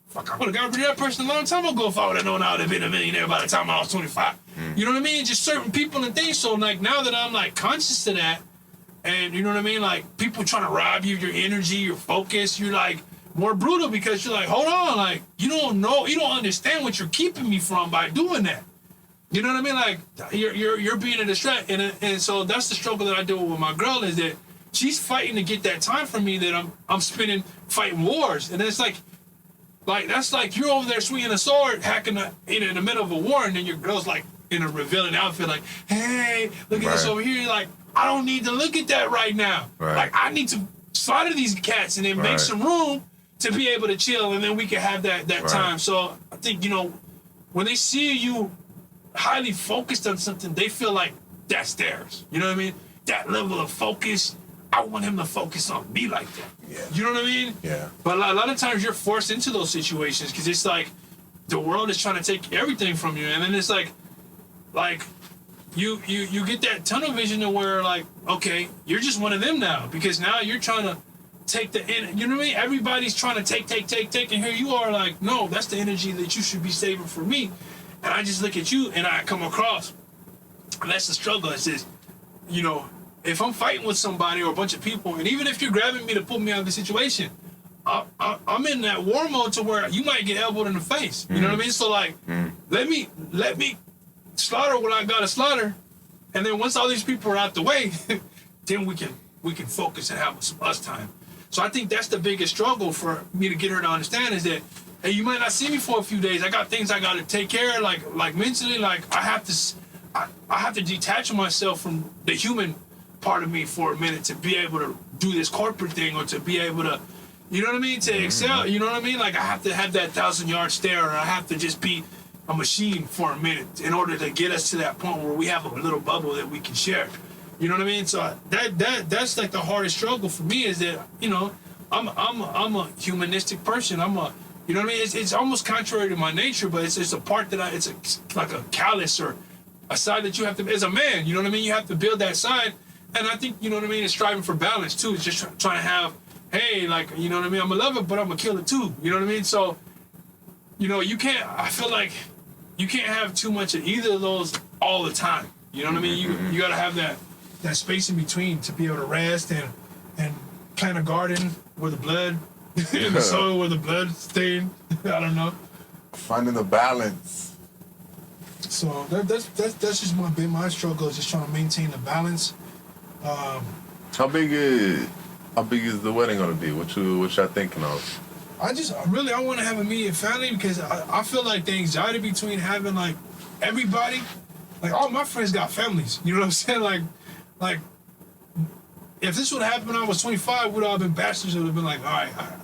B: fuck, I would have got rid of that person a long time ago if I would have known I would have been a millionaire by the time I was 25. You know what I mean? Just certain people and things. So, like, now that I'm, like, conscious of that, and, you know what I mean? Like, people trying to rob you of your energy, your focus, you're, like, more brutal, because you're like, hold on, like, you don't understand what you're keeping me from by doing that. You know what I mean? Like, you're being a distract, and so that's the struggle that I do with my girl, is that she's fighting to get that time from me that I'm spending fighting wars, and it's like that's like you're over there swinging a sword, hacking in the middle of a war, and then your girl's like in a revealing outfit, like, hey, look at this over here. You're like, I don't need to look at that right now. Like, I need to slaughter these cats and then make some room to be able to chill, and then we can have that time. So I think, you know, when they see you highly focused on something, they feel like that's theirs. You know what I mean? That level of focus, I want him to focus on me like that. Yeah. You know what I mean? Yeah. But a lot of times you're forced into those situations, because it's like the world is trying to take everything from you, and then it's like you get that tunnel vision to where, like, okay, you're just one of them now, because now you're trying to take you know what I mean? Everybody's trying to take, and here you are like, no, that's the energy that you should be saving for me. And I just look at you and I come across, and that's the struggle. It's just, you know, if I'm fighting with somebody or a bunch of people, and even if you're grabbing me to pull me out of the situation, I'm in that war mode to where you might get elbowed in the face. You know what I mean? So, like, let me slaughter what I gotta slaughter, and then once all these people are out the way, then we can focus and have some us time. So I think that's the biggest struggle for me to get her to understand, is that, hey, you might not see me for a few days. I got things I got to take care of, like mentally. Like, I have to detach myself from the human part of me for a minute to be able to do this corporate thing, or to be able to, you know what I mean, to excel. You know what I mean? Like, I have to have that 1,000-yard stare, or I have to just be a machine for a minute in order to get us to that point where we have a little bubble that we can share. You know what I mean? So that's like the hardest struggle for me, is that, you know, I'm a humanistic person. You know what I mean? It's almost contrary to my nature, but it's a part that it's like a callus or a side that you have to, as a man, you know what I mean? You have to build that side. And I think, you know what I mean, it's striving for balance too. It's just trying to have, hey, like, you know what I mean? I'm gonna love it, but I'm gonna kill it too. You know what I mean? So, you know, I feel like you can't have too much of either of those all the time. You know what I mean? You gotta have that space in between to be able to rest and plant a garden where the blood in the soil, where the blood stained. I don't know.
C: Finding the balance.
B: So that's just my struggle, is just trying to maintain the balance.
C: How big is the wedding gonna be? What y'all thinking of?
B: I want to have an immediate family, because I feel like the anxiety between having, like, everybody, like, all my friends got families. You know what I'm saying? Like, if this would have happened when I was 25, we'd all been bachelors. It would have been like, all right, I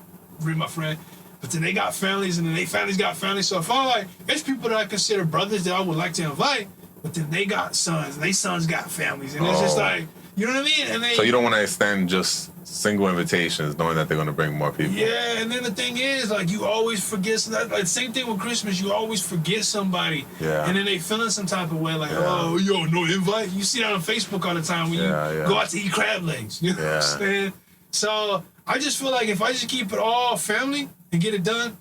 B: read my friend. But then they got families, and then they families got families. So if I, like, there's people that I consider brothers that I would like to invite, but then they got sons, and they sons got families. And it's just like, you know what I mean? So
C: you don't want to extend just single invitations, knowing that they're going to bring more people.
B: Yeah, and then the thing is, like, you always forget. Like, same thing with Christmas. You always forget somebody. Yeah. And then they feeling some type of way, like, oh, yo, no invite. You see that on Facebook all the time when you go out to eat crab legs. You know what I'm saying? So I just feel like if I just keep it all family and get it done,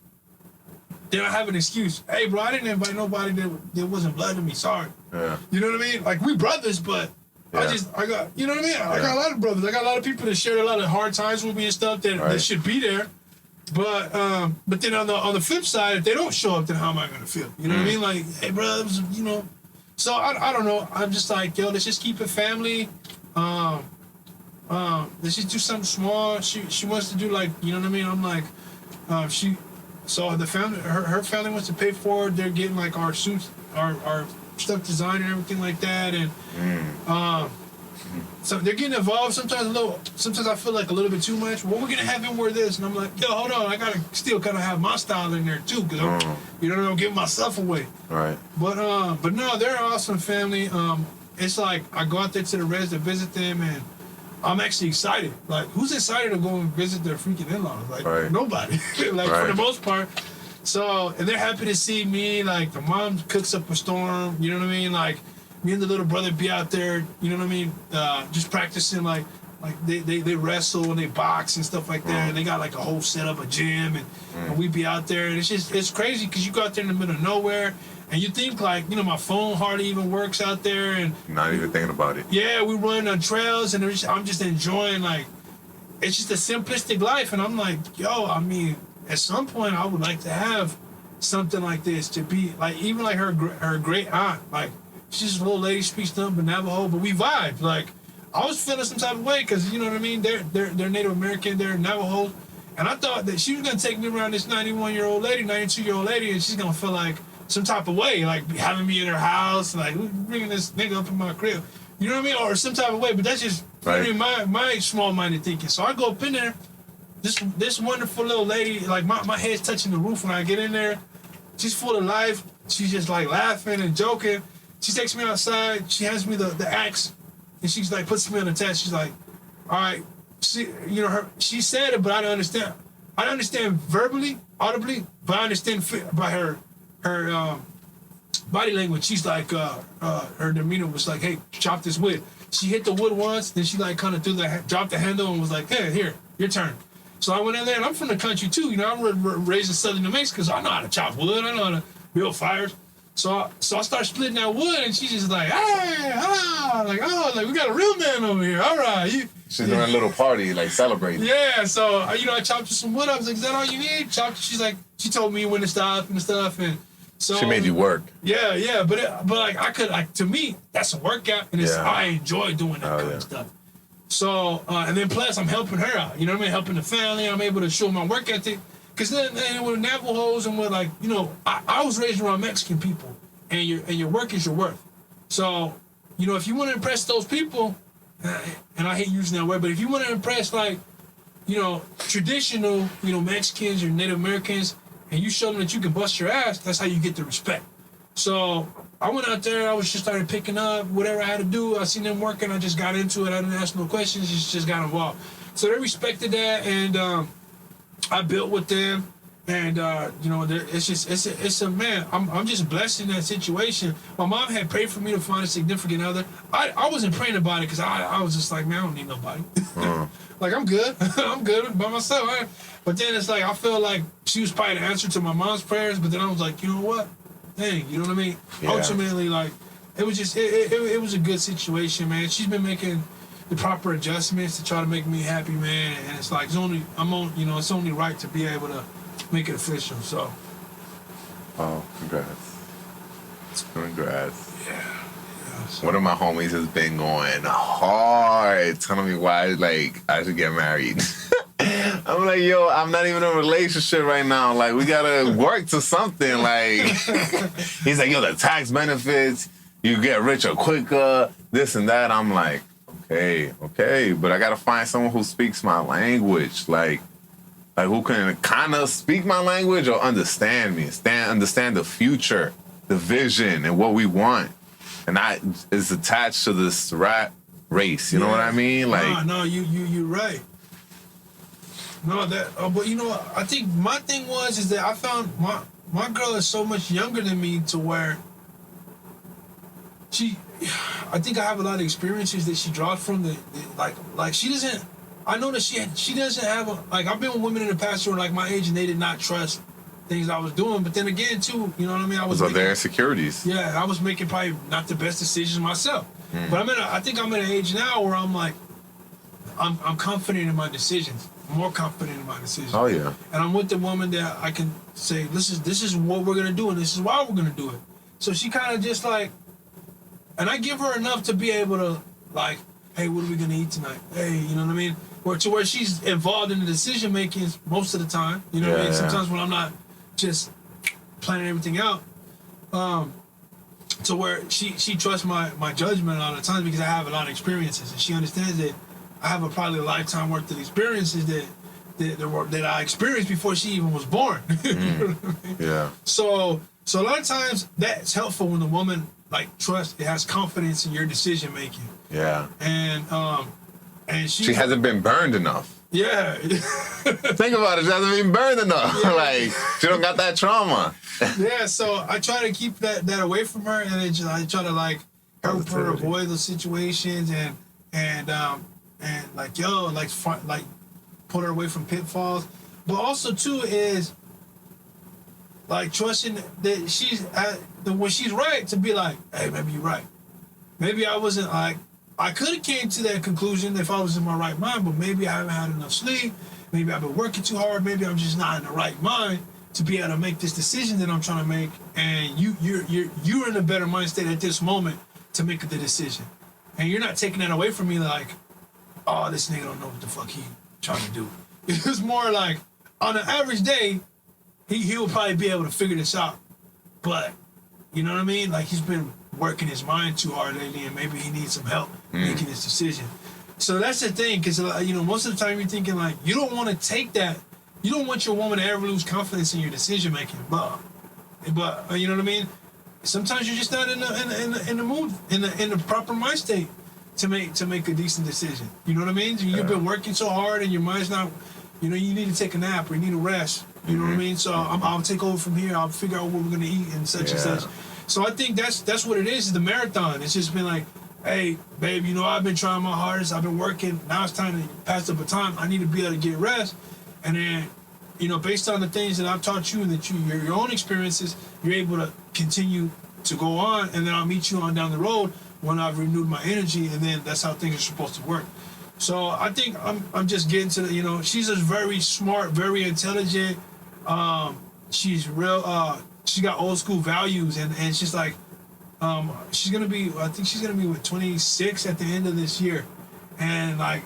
B: then I have an excuse. Hey, bro, I didn't invite nobody that wasn't blood to me. Sorry. Yeah. You know what I mean? Like, we brothers, but I got, you know what I mean? I got a lot of brothers. I got a lot of people that shared a lot of hard times with me and stuff that should be there. But then on the flip side, if they don't show up, then how am I gonna feel? You know what I mean? Like, hey, bro, you know. So I don't know. I'm just like, yo, let's just keep it family. Let's just do something small. She wants to do, like, you know what I mean? I'm like, So the family, her family wants to pay for it. They're getting like our suits, our stuff designed and everything like that, and so they're getting involved. Sometimes I feel like a little bit too much. Well, we're gonna have him wear this, and I'm like, yo, hold on, I gotta still kind of have my style in there too, because I'm giving myself away.
C: Right.
B: But no, they're an awesome family. It's like I go out there to the res to visit them, and I'm actually excited. Like, who's excited to go and visit their freaking in-laws? Like, nobody. Like, for the most part. So, and they're happy to see me. Like, the mom cooks up a storm. You know what I mean? Like, me and the little brother be out there. You know what I mean? Just practicing. Like they wrestle and they box and stuff like that. And they got like a whole setup, a gym, and we be out there. And it's crazy because you go out there in the middle of nowhere. And you think like, my phone hardly even works out there, and
C: not even thinking about it. Yeah,
B: we run on trails, and I'm just enjoying, like, it's just a simplistic life. And I'm like, yo, I mean, at some point I would like to have something like this to be like, even like her great aunt, like, she's just a little lady, speaks nothing but Navajo, but we vibe. Like, I was feeling some type of way because, you know what I mean? They're Native American, they're Navajo, and I thought that she was gonna take me around this 92-year-old lady, and she's gonna feel like some type of way, like having me in her house, like bringing this nigga up in my crib, you know what I mean, or some type of way. But that's just my small-minded thinking. So I go up in there, this wonderful little lady, like my head's touching the roof when I get in there. She's full of life. She's just like laughing and joking. She takes me outside. She hands me the axe, and she's like puts me on the test. She's like, all right, she said it, but I don't understand. I don't understand verbally, audibly, but I understand by her body language. She's like, her demeanor was like, hey, chop this wood. She hit the wood once, then she like kind of dropped the handle and was like, hey, here, your turn. So I went in there, and I'm from the country too. I'm raised in southern New Mexico, so I know how to chop wood. I know how to build fires. So I start splitting that wood, and she's just like, hey, like we got a real man over here. All right.
C: She's doing a little party, like celebrating.
B: Yeah, so I chopped some wood. I was like, is that all you need? She's like, she told me when to stop and stuff, and so
C: she made you work.
B: Yeah, but like to me, that's a workout, and I enjoy doing that kind of stuff. So and then plus I'm helping her out. You know what I mean? Helping the family. I'm able to show my work ethic. Cause then with Navajos and with like, I was raised around Mexican people, and your work is your worth. So, if you want to impress those people, and I hate using that word, but if you want to impress like, traditional, Mexicans or Native Americans, and you show them that you can bust your ass, that's how you get the respect. So I went out there, I was just started picking up whatever I had to do. I seen them working, I just got into it. I didn't ask no questions, just got involved. So they respected that, and I built with them, and it's a man. I'm just blessed in that situation. My mom had prayed for me to find a significant other. I wasn't praying about it because I was just like, man, I don't need nobody. Like, I'm good. I'm good by myself. But then it's like, I feel like she was probably the answer to my mom's prayers, but then I was like, you know what? Dang, you know what I mean? Yeah. Ultimately, like, it was just, it was a good situation, man. She's been making the proper adjustments to try to make me happy, man. And it's like, it's only right to be able to make it official, so.
C: Oh, congrats. Congrats.
B: Yeah. So.
C: One of my homies has been going hard, telling me why, like, I should get married. I'm like, yo, I'm not even in a relationship right now. Like, we gotta work to something. Like, he's like, yo, the tax benefits, you get richer quicker, this and that. I'm like, okay, but I gotta find someone who speaks my language, like who can kind of speak my language or understand me, understand the future, the vision, and what we want. And is attached to this rat race. You know what I mean? Like,
B: no, you're right. No, but I think my thing is that I found my girl is so much younger than me to where I think I have a lot of experiences that she draws from like she doesn't. I know that she doesn't have I've been with women in the past who were like my age and they did not trust things I was doing. But then again too, you know what I mean? I was
C: their insecurities.
B: Yeah, I was making probably not the best decisions myself. But I think I'm at an age now where I'm like, I'm confident in my decisions. More confident in my decisions.
C: Oh yeah. And
B: I'm with the woman that I can say, this is what we're gonna do and this is why we're gonna do it. So she kind of just like, and I give her enough to be able to like, hey, what are we gonna eat tonight? Hey, you know what I mean? Or to where she's involved in the decision making most of the time. You know what I mean? Sometimes when I'm not just planning everything out. To where she trusts my judgment a lot of times because I have a lot of experiences, and she understands that I have probably a lifetime worth of experiences that I experienced before she even was born. You know what I mean?
C: Yeah.
B: So a lot of times that's helpful when the woman like trusts, it has confidence in your decision making.
C: Yeah.
B: And she
C: hasn't been burned enough.
B: Yeah.
C: Think about it. She hasn't been burned enough.
B: Yeah.
C: Like, she don't got that trauma.
B: Yeah, so I try to keep that away from her, and I try to like help her avoid those situations and like put her away from pitfalls. But also too is like trusting that she's when she's right to be like, hey, maybe you're right. Maybe I wasn't like. I could have came to that conclusion if I was in my right mind, but maybe I haven't had enough sleep. Maybe I've been working too hard. Maybe I'm just not in the right mind to be able to make this decision that I'm trying to make. And you're in a better mind state at this moment to make the decision. And you're not taking that away from me like, oh, this nigga don't know what the fuck he trying to do. It was more like, on an average day, he will probably be able to figure this out. But, you know what I mean? Like, he's been working his mind too hard lately, and maybe he needs some help making this decision. So that's the thing, because most of the time you're thinking like, you don't want to take that. You don't want your woman to ever lose confidence in your decision making, but you know what I mean. Sometimes you're just not in the mood, in the proper mind state to make a decent decision. You know what I mean? You've been working so hard, and your mind's not. You need to take a nap or you need a rest. You know what I mean? So I'll take over from here. I'll figure out what we're gonna eat and such and such. So I think that's what it is the marathon. It's just been like, hey, babe, I've been trying my hardest. I've been working. Now it's time to pass the baton. I need to be able to get rest. And then, based on the things that I've taught you and that your own experiences, you're able to continue to go on. And then I'll meet you on down the road when I've renewed my energy. And then that's how things are supposed to work. So I think I'm just getting to the, she's just very smart, very intelligent. She's real. She got old school values, and she's like, she's gonna be. I think she's gonna be 26 at the end of this year, and like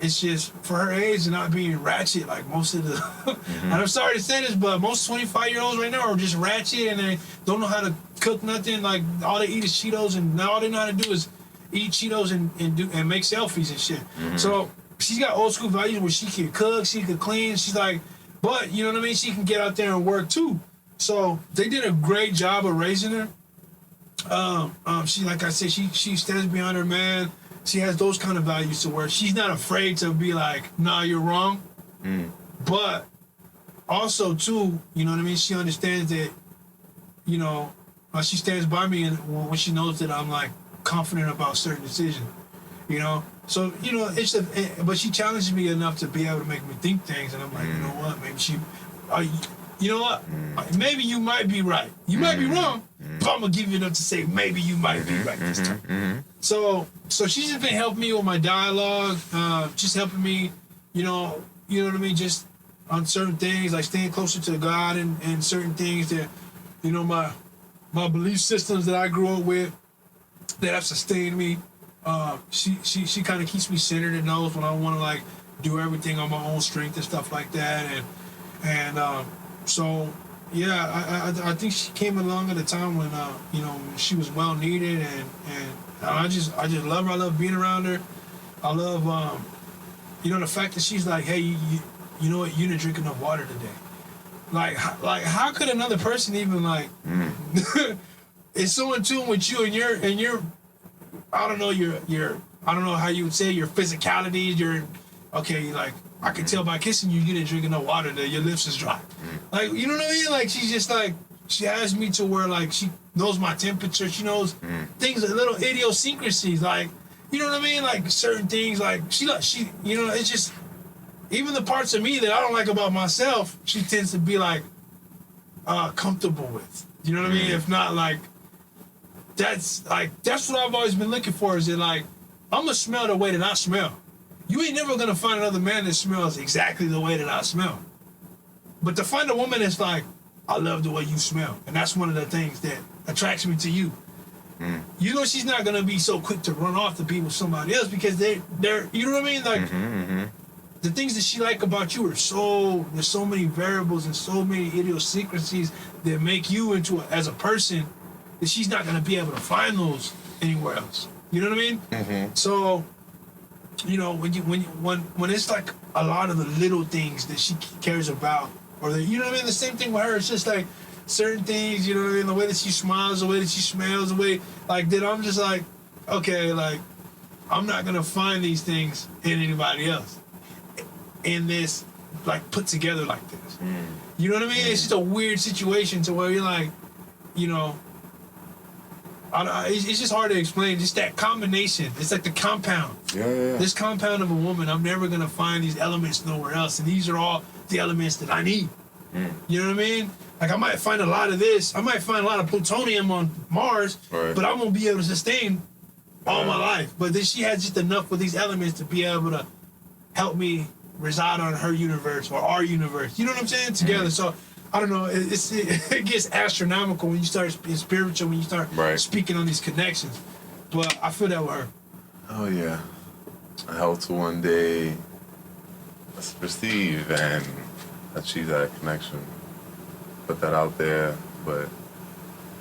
B: it's just for her age and not being ratchet like most of the. And I'm sorry to say this, but most 25-year-olds right now are just ratchet and they don't know how to cook nothing. Like all they eat is Cheetos, and now all they know how to do is eat Cheetos and make selfies and shit. So she's got old school values where she can cook, she can clean. She's like, but you know what I mean. She can get out there and work too. So they did a great job of raising her. She, like I said, she stands behind her man. She has those kind of values to where she's not afraid to be like, nah, you're wrong. But also too, you know what I mean? She understands that, she stands by me and when she knows that I'm like confident about certain decisions, So, but she challenges me enough to be able to make me think things. And I'm like, you know what? Maybe you know what? Maybe you might be right. You might be wrong, but I'm gonna give you enough to say maybe you might be right this time. So she's just been helping me with my dialogue, just helping me, you know what I mean, just on certain things like staying closer to God and certain things that, my belief systems that I grew up with that have sustained me. She kind of keeps me centered and knows when I want to like do everything on my own strength and stuff like that, and so yeah, I think she came along at a time when she was well needed, and I just love her. I love being around her. I love the fact that she's like, hey, you know what, you didn't drink enough water today. Like how could another person even like is so in tune with you and your I don't know I don't know how you would say your physicality, like I can tell by kissing you didn't drink enough water today, your lips is dry. Like, you know what I mean? Like she's just like, she has me to where like she knows my temperature, she knows things, little idiosyncrasies, like, you know what I mean? Like certain things, like she it's just even the parts of me that I don't like about myself, she tends to be like comfortable with. You know what I mean? If not like that's what I've always been looking for, is that like I'm gonna smell the way that I smell. You ain't never gonna find another man that smells exactly the way that I smell. But to find a woman that's like, I love the way you smell, and that's one of the things that attracts me to you. She's not gonna be so quick to run off to be with somebody else because they're you know what I mean? Like the things that she like about you there's so many variables and so many idiosyncrasies that make you into as a person that she's not gonna be able to find those anywhere else. You know what I mean?
C: Mm-hmm.
B: So, you know, when it's like a lot of the little things that she cares about, or the, you know what I mean? The same thing with her. It's just like certain things, you know what I mean? The way that she smiles, the way that she smells, the way like that. I'm just like, okay, like I'm not gonna find these things in anybody else in this like put together like this. You know what I mean? It's just a weird situation to where you're like, you know. It's just hard to explain. Just that combination. It's like the compound.
C: Yeah.
B: This compound of a woman, I'm never going to find these elements nowhere else. And these are all the elements that I need. You know what I mean? Like, I might find a lot of this. I might find a lot of plutonium on Mars, but I won't be able to sustain all my life. But then she has just enough of these elements to be able to help me reside on her universe or our universe. You know what I'm saying? Together. So, I don't know. It gets astronomical when you start being spiritual, when you start speaking on these connections. But I feel that with her.
C: Oh yeah, I hope to one day receive and achieve that connection. Put that out there, but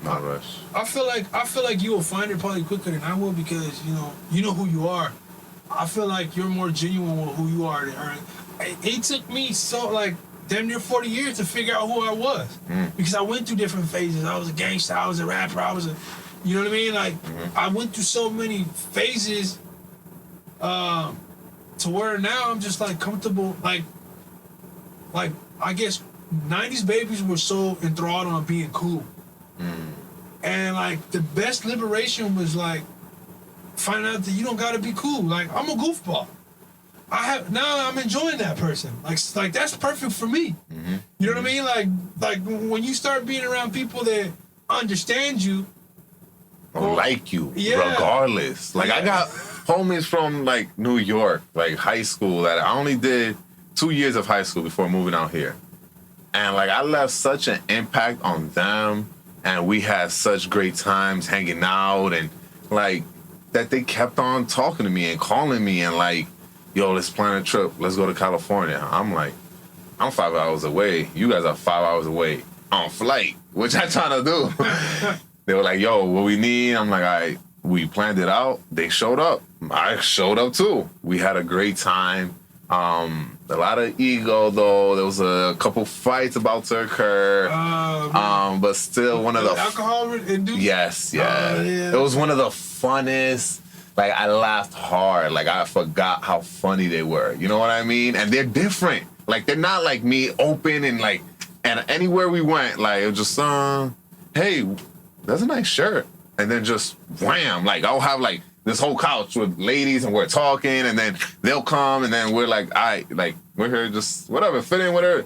C: not rush.
B: I feel like you will find it probably quicker than I will because you know who you are. I feel like you're more genuine with who you are. It took me so like damn near 40 years to figure out who I was because I went through different phases. I was a gangster, I was a rapper, I was a, you know what I mean? Like I went through so many phases to where now I'm just like comfortable. Like I guess 90s babies were so enthralled on being cool. And like the best liberation was like finding out that you don't gotta be cool. Like I'm a goofball. Now I'm enjoying that person. Like that's perfect for me. You know what I mean? Like when you start being around people that understand you,
C: or like you, regardless. Like I got homies from like New York, like high school that I only did 2 years of high school before moving out here. And like I left such an impact on them and we had such great times hanging out and like that they kept on talking to me and calling me and like, yo, let's plan a trip. Let's go to California. I'm like, I'm 5 hours away. You guys are 5 hours away on flight. What y'all trying to do? They were like, yo, what we need? I'm like, all right, we planned it out. They showed up. I showed up too. We had a great time. A lot of ego though. There was a couple fights about to occur. But still one of the
B: alcohol induced?
C: Yes. It was one of the funnest. Like I laughed hard. Like I forgot how funny they were. You know what I mean? And they're different. Like they're not like me, open and like. And anywhere we went, like it was just hey, that's a nice shirt. And then just wham, like I'll have like this whole couch with ladies and we're talking and then they'll come and then we're like, all right, like we're here just whatever, fit in with her.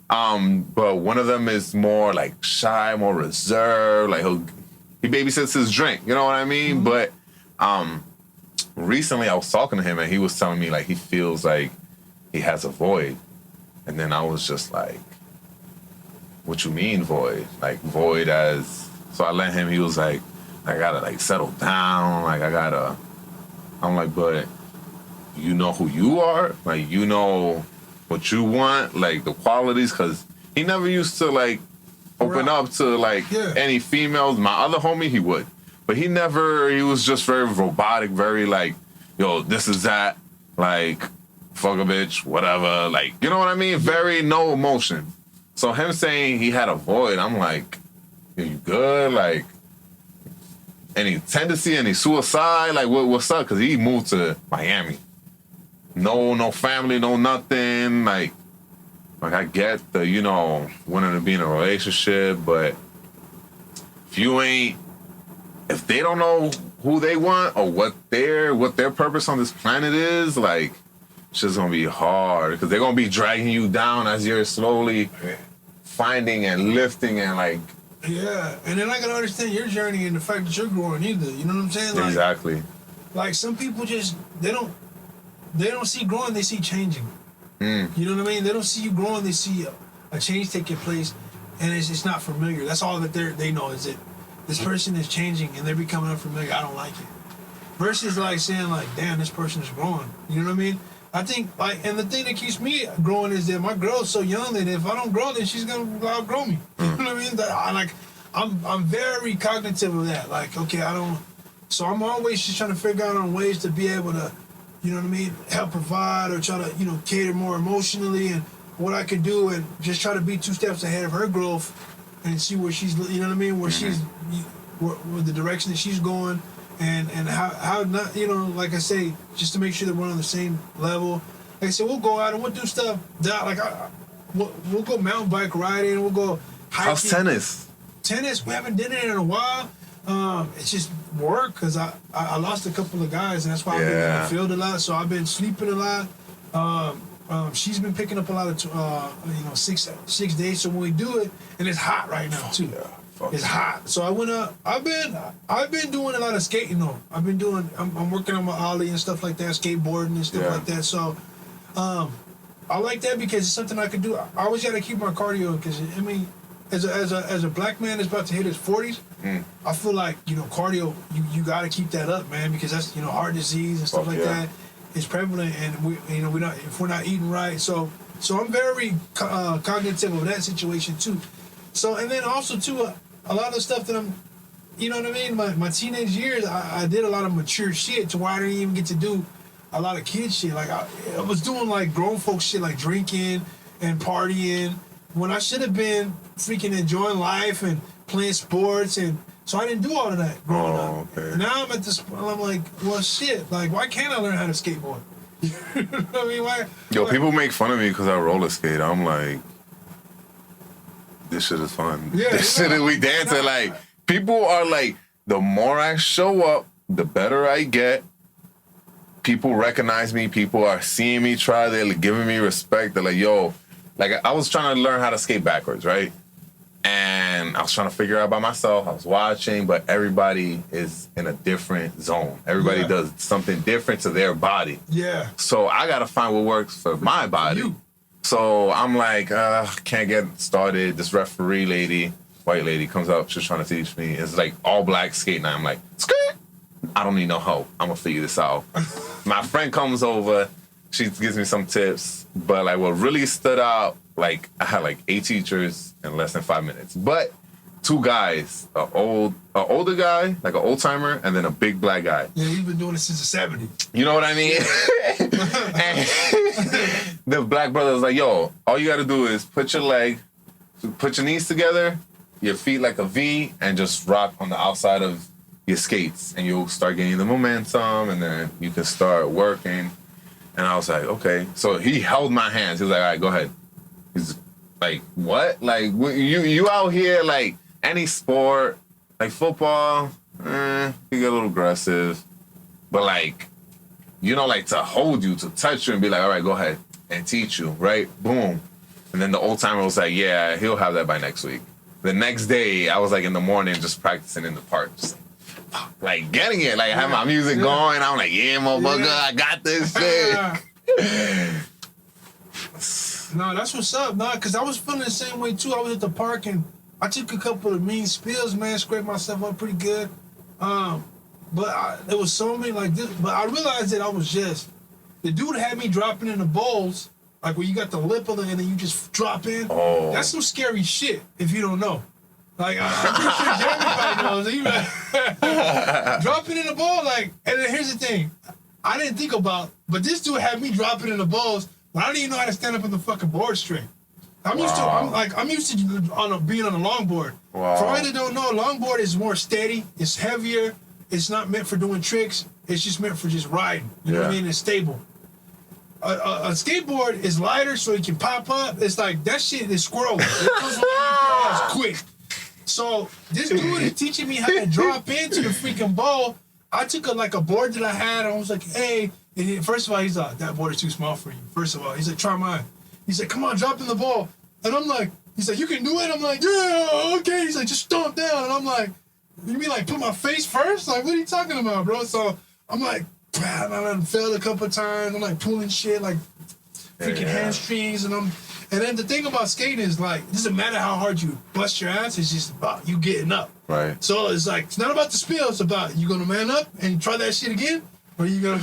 C: But one of them is more like shy, more reserved, like he babysits his drink, you know what I mean? But recently I was talking to him and he was telling me like he feels like he has a void. And then I was just like, what you mean void? Like void as, so I let him, he was like, I gotta like settle down, like I'm like, but you know who you are? Like you know what you want, like the qualities, cause he never used to like open up to like any females. My other homie, he would. But he was just very robotic, very like, yo, this is that, like, fuck a bitch, whatever, like, you know what I mean? Very no emotion. So him saying he had a void, I'm like, are you good? Like, any tendency, any suicide? Like, what's up? Because he moved to Miami. No family, no nothing. Like I get the, wanting to be in a relationship, but if they don't know who they want or what their purpose on this planet is, like, it's just gonna be hard because they're gonna be dragging you down as you're slowly finding and lifting and like.
B: Yeah, and they're not gonna understand your journey and the fact that you're growing either. You know what I'm saying? Like,
C: exactly.
B: Like some people just they don't see growing, they see changing. You know what I mean? They don't see you growing, they see a change taking place, and it's not familiar. That's all that they know is that this person is changing and they're becoming unfamiliar. I don't like it. Versus like saying like, damn, this person is growing. You know what I mean? I think, like, and the thing that keeps me growing is that my girl's so young that if I don't grow, then she's gonna outgrow me. You know what I mean? I'm very cognitive of that. Like, okay, so I'm always just trying to figure out on ways to be able to, you know what I mean, help provide or try to, cater more emotionally and what I can do and just try to be 2 steps ahead of her growth and see where she's, you know what I mean, where she's, where the direction that she's going. And how not, like I say, just to make sure that we're on the same level. Like I said, we'll go out and we'll do stuff that, we'll go mountain bike riding, we'll go hiking.
C: How's tennis?
B: Tennis, we haven't done it in a while. It's just work because I lost a couple of guys and that's why I've been in the field a lot. So I've been sleeping a lot. She's been picking up a lot of 6 days. So when we do it, and it's hot right now too. It's hot. So I went up. I've been doing a lot of skating though. I'm working on my ollie and stuff like that, skateboarding and stuff like that. So I like that because it's something I can do. I always got to keep my cardio because I mean, as a black man that's about to hit his 40s, I feel like cardio. You got to keep that up, man, because that's heart disease and stuff like that is prevalent, and we're not if we're not eating right. So I'm very cognitive of that situation too. So and then also too. A lot of the stuff that I'm, you know what I mean? My teenage years, I did a lot of mature shit to where I didn't even get to do a lot of kid shit. Like, I was doing, like, grown folk shit, like drinking and partying, when I should have been freaking enjoying life and playing sports. And so I didn't do all of that growing up. Okay. Now I'm at this point, I'm like, well, shit, like, why can't I learn how to skateboard? You know what I mean? Why?
C: People make fun of me because I roller skate. I'm like... This shit is fun. This shit is we dancing. Like, people are like, the more I show up, the better I get. People recognize me. People are seeing me try. They're giving me respect. They're like, yo, like I was trying to learn how to skate backwards, right? And I was trying to figure out by myself. I was watching, but everybody is in a different zone. Everybody does something different to their body. Yeah. So I got to find what works for my body. So I'm like, can't get started. This referee lady, white lady, comes up. She's trying to teach me. It's like all black skating. I'm like, skirt. I don't need no help. I'm going to figure this out. My friend comes over. She gives me some tips. But like what really stood out, like I had like 8 teachers in less than 5 minutes. But 2 guys, an older guy, like an old timer, and then a big black guy.
B: Yeah, he's been doing it since the 70s.
C: You know what I mean? And the black brother was like, yo, all you got to do is put your knees together, your feet like a V, and just rock on the outside of your skates. And you'll start getting the momentum, and then you can start working. And I was like, okay. So he held my hands. He was like, all right, go ahead. He's like, what? Like, you out here, like, any sport, like football, you get a little aggressive. But, like, like to hold you, to touch you and be like, all right, go ahead and teach you, right? Boom. And then the old timer was like, yeah, he'll have that by next week. The next day, I was like in the morning just practicing in the park. Just like getting it. Like I have my music going. I'm like, yeah, motherfucker, I got this shit.
B: No, that's what's up, nah, because I was feeling the same way too. I was at the park and I took a couple of mean spills, man, scraped myself up pretty good. But there was so many like this. But I realized that I was just, the dude had me dropping in the bowls, like where you got the lip of it and then you just drop in. Oh. That's some scary shit if you don't know. Like, I'm pretty sure everybody knows. Dropping in the bowl, like, and then here's the thing. I didn't think about, but this dude had me dropping in the bowls, but I didn't even know how to stand up on the fucking board straight. I'm used to being on a longboard. Wow. For anybody that don't know, a longboard is more steady, it's heavier, it's not meant for doing tricks, it's just meant for just riding. You know what I mean? It's stable. A skateboard is lighter, so it can pop up. It's like, that shit is squirrel. It goes on quick. So this dude is teaching me how to drop into the freaking bowl. I took a board that I had, and I was like, hey. And first of all, he's like, that board is too small for you. First of all, he's like, try mine. He's like, come on, drop in the ball. And I'm like, he's like, you can do it? I'm like, yeah, okay. He's like, just stomp down. And I'm like, you mean like put my face first? Like, what are you talking about, bro? So I'm like, and I done failed a couple of times. I'm like pulling shit, like freaking hamstrings. And then the thing about skating is like, it doesn't matter how hard you bust your ass, it's just about you getting up. Right. So it's like, it's not about the spill, it's about you gonna man up and try that shit again. or you gotta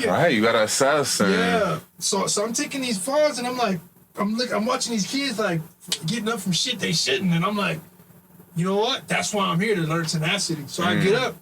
C: Right, you gotta assess. And
B: yeah. So I'm taking these falls, and I'm like, I'm watching these kids like getting up from shit they shouldn't, and I'm like, you know what? That's why I'm here, to learn tenacity. So I get up,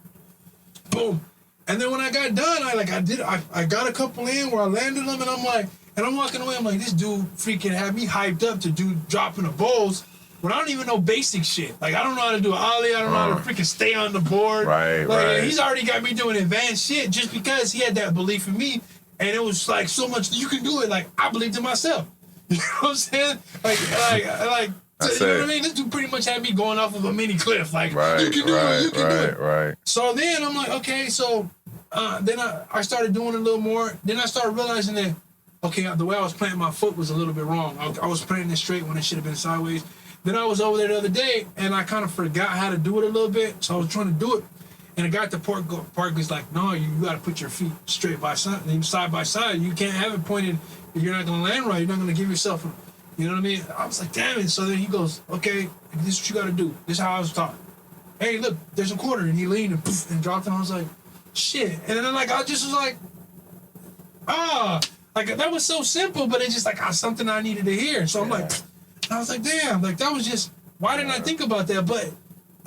B: boom, and then when I got done, I got a couple in where I landed them, and I'm like, and I'm walking away, I'm like, this dude freaking had me hyped up to do dropping the bowls. When I don't even know basic shit. Like, I don't know how to do an ollie. I don't know how to freaking stay on the board.
C: Right.
B: He's already got me doing advanced shit just because he had that belief in me. And it was like so much, you can do it. Like, I believed in myself. You know what I'm saying? Like, you know what I mean? This dude pretty much had me going off of a mini cliff. Like, you can do it, you can do it.
C: Right.
B: So then I'm like, okay, so then I started doing a little more. Then I started realizing that, okay, the way I was planting my foot was a little bit wrong. I was planting it straight when it should have been sideways. Then I was over there the other day, and I kind of forgot how to do it a little bit, so I was trying to do it. And the guy at the park was like, no, you got to put your feet straight by side by side. You can't have it pointed. You're not going to land right. You're not going to give yourself, you know what I mean? I was like, damn it. So then he goes, okay, this is what you got to do. This is how I was taught. Hey, look, there's a quarter. And he leaned and poof, and dropped it. And I was like, shit. And then I just was like, like that was so simple, but it's just like something I needed to hear. So I'm like, I was like, damn, like that was just, why didn't I think about that? But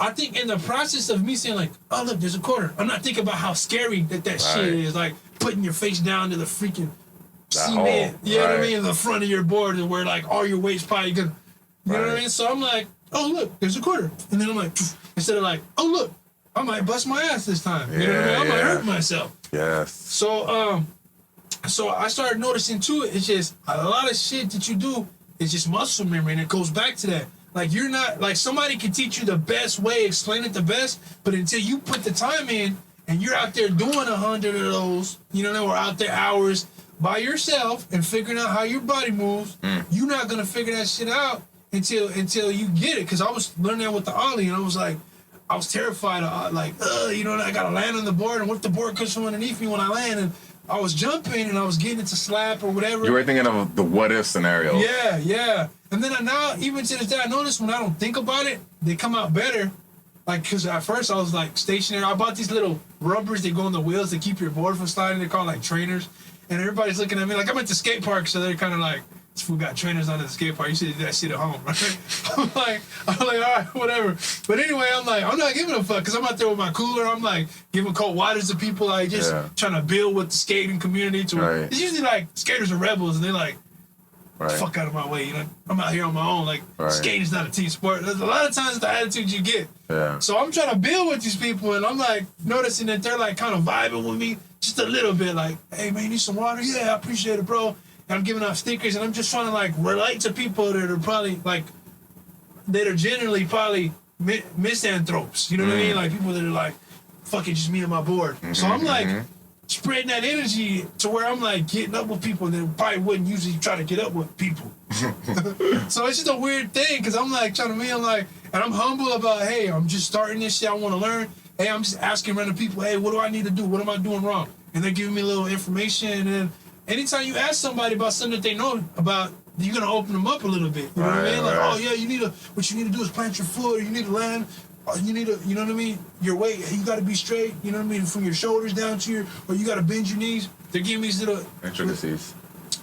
B: I think in the process of me saying like, oh, look, there's a quarter, I'm not thinking about how scary that shit is, like putting your face down to the freaking cement, you know what I mean, in the front of your board where like all your weight's probably gonna, you know what I mean? So I'm like, oh, look, there's a quarter. And then I'm like, instead of like, oh, look, I might bust my ass this time. You know what I mean? I might hurt myself.
C: Yes.
B: So I started noticing too, it's just a lot of shit that you do, it's just muscle memory, and it goes back to that. Like, you're not, like, somebody can teach you the best way, explain it the best, but until you put the time in and you're out there doing 100 of those, you know, or out there hours by yourself and figuring out how your body moves, you're not going to figure that shit out until you get it. Because I was learning that with the ollie, and I was like, I was terrified of, like, you know, I got to land on the board, and what if the board comes from underneath me when I land? And I was jumping, and I was getting into slap or whatever.
C: You were thinking of the what-if scenario.
B: Yeah. And then now, even to this day, I notice when I don't think about it, they come out better. Like, because at first I was, like, stationary. I bought these little rubbers that go on the wheels to keep your board from sliding. They're called, like, trainers. And everybody's looking at me. Like, I'm at the skate park, so they're kind of like, this fool got trainers on the skate park. You should do that shit at home, right? I'm like, all right, whatever. But anyway, I'm like, I'm not giving a fuck, because I'm out there with my cooler. I'm like giving cold waters to people, like just trying to build with the skating community. It's usually like skaters are rebels, and they're like, fuck out of my way, you know? I'm out here on my own. Like, skating is not a team sport. There's a lot of times the attitude you get. Yeah. So I'm trying to build with these people, and I'm like noticing that they're like kind of vibing with me just a little bit. Like, hey man, you need some water? Yeah, I appreciate it, bro. And I'm giving out stickers, and I'm just trying to like relate to people that are probably like, that are generally probably misanthropes. You know what I mean? Like people that are like, fuck it, just me and my board. So I'm like spreading that energy to where I'm like getting up with people that probably wouldn't usually try to get up with people. So it's just a weird thing, because I'm like trying to be, I'm like, and I'm humble about, hey, I'm just starting this shit, I want to learn. Hey, I'm just asking random people, hey, what do I need to do? What am I doing wrong? And they're giving me a little information. And then anytime you ask somebody about something that they know about, you're gonna open them up a little bit. You know what I mean? Like, oh yeah, what you need to do is plant your foot, or you need to land, or you need to, you know what I mean? Your weight, you gotta be straight, you know what I mean? From your shoulders down to your, or you gotta bend your knees. They're giving me these little
C: intricacies.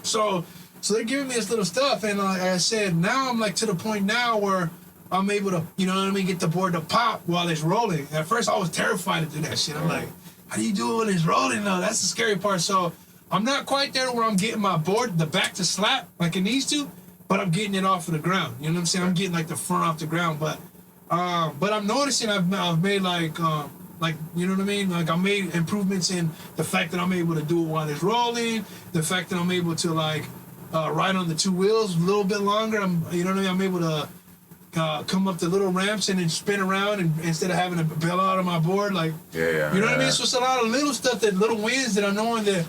B: So they're giving me this little stuff, and like I said, now I'm like to the point now where I'm able to, you know what I mean, get the board to pop while it's rolling. At first I was terrified to do that shit. I'm like, how do you do it when it's rolling though? That's the scary part. So I'm not quite there where I'm getting my board, the back to slap like it needs to, but I'm getting it off of the ground. You know what I'm saying? I'm getting like the front off the ground, but I'm noticing I've made like, you know what I mean? Like I made improvements in the fact that I'm able to do it while it's rolling, the fact that I'm able to like ride on the two wheels a little bit longer. You know what I mean? I'm able to come up the little ramps and then spin around, and instead of having to bail out on my board, like, you know what I mean? So it's a lot of little stuff, that little wins that I'm knowing that,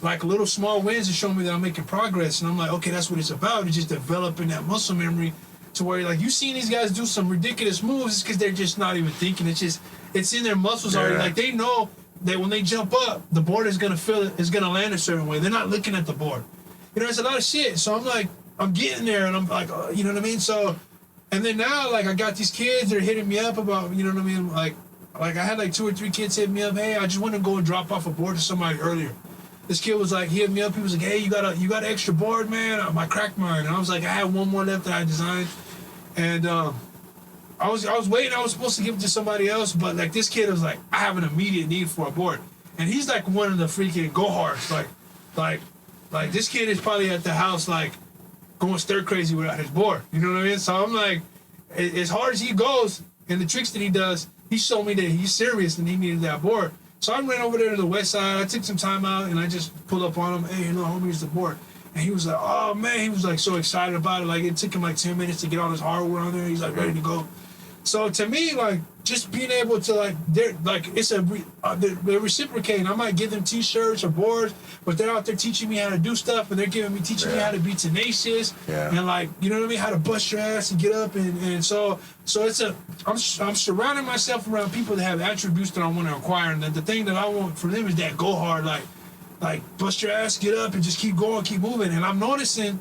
B: like little small wins that show me that I'm making progress. And I'm like, okay, that's what it's about. It's just developing that muscle memory to where, like, you seen these guys do some ridiculous moves, it's because they're just not even thinking. It's in their muscles already. Like, they know that when they jump up, the board is going to feel it, is going to land a certain way. They're not looking at the board. You know, it's a lot of shit. So I'm like, I'm getting there, and I'm like, you know what I mean? So, and then now, like, I got these kids that are hitting me up about, you know what I mean? Like, like I had like 2 or 3 kids hit me up. Hey, I just want to go and drop off a board to somebody earlier. This kid was like, he hit me up. He was like, hey, you got an extra board, man? I cracked mine. And I was like, I had one more left that I designed. And I was waiting. I was supposed to give it to somebody else, but like this kid was like, I have an immediate need for a board. And he's like one of the freaking go-hards. Like this kid is probably at the house like going stir crazy without his board. You know what I mean? So I'm like, as hard as he goes and the tricks that he does, he showed me that he's serious and he needed that board. So I ran over there to the west side. I took some time out and I just pulled up on him. Hey, you know, homie, here's the board. And he was like, oh man, he was like so excited about it. Like it took him like 10 minutes to get all his hardware on there. He's like ready to go. So to me, like just being able to like, they're like, it's they're reciprocating. I might give them t-shirts or boards, but they're out there teaching me how to do stuff, and they're teaching me how to be tenacious and like, you know what I mean, how to bust your ass and get up, and so it's I'm surrounding myself around people that have attributes that I want to acquire, and the thing that I want from them is that go hard, like bust your ass, get up, and just keep going, keep moving. And I'm noticing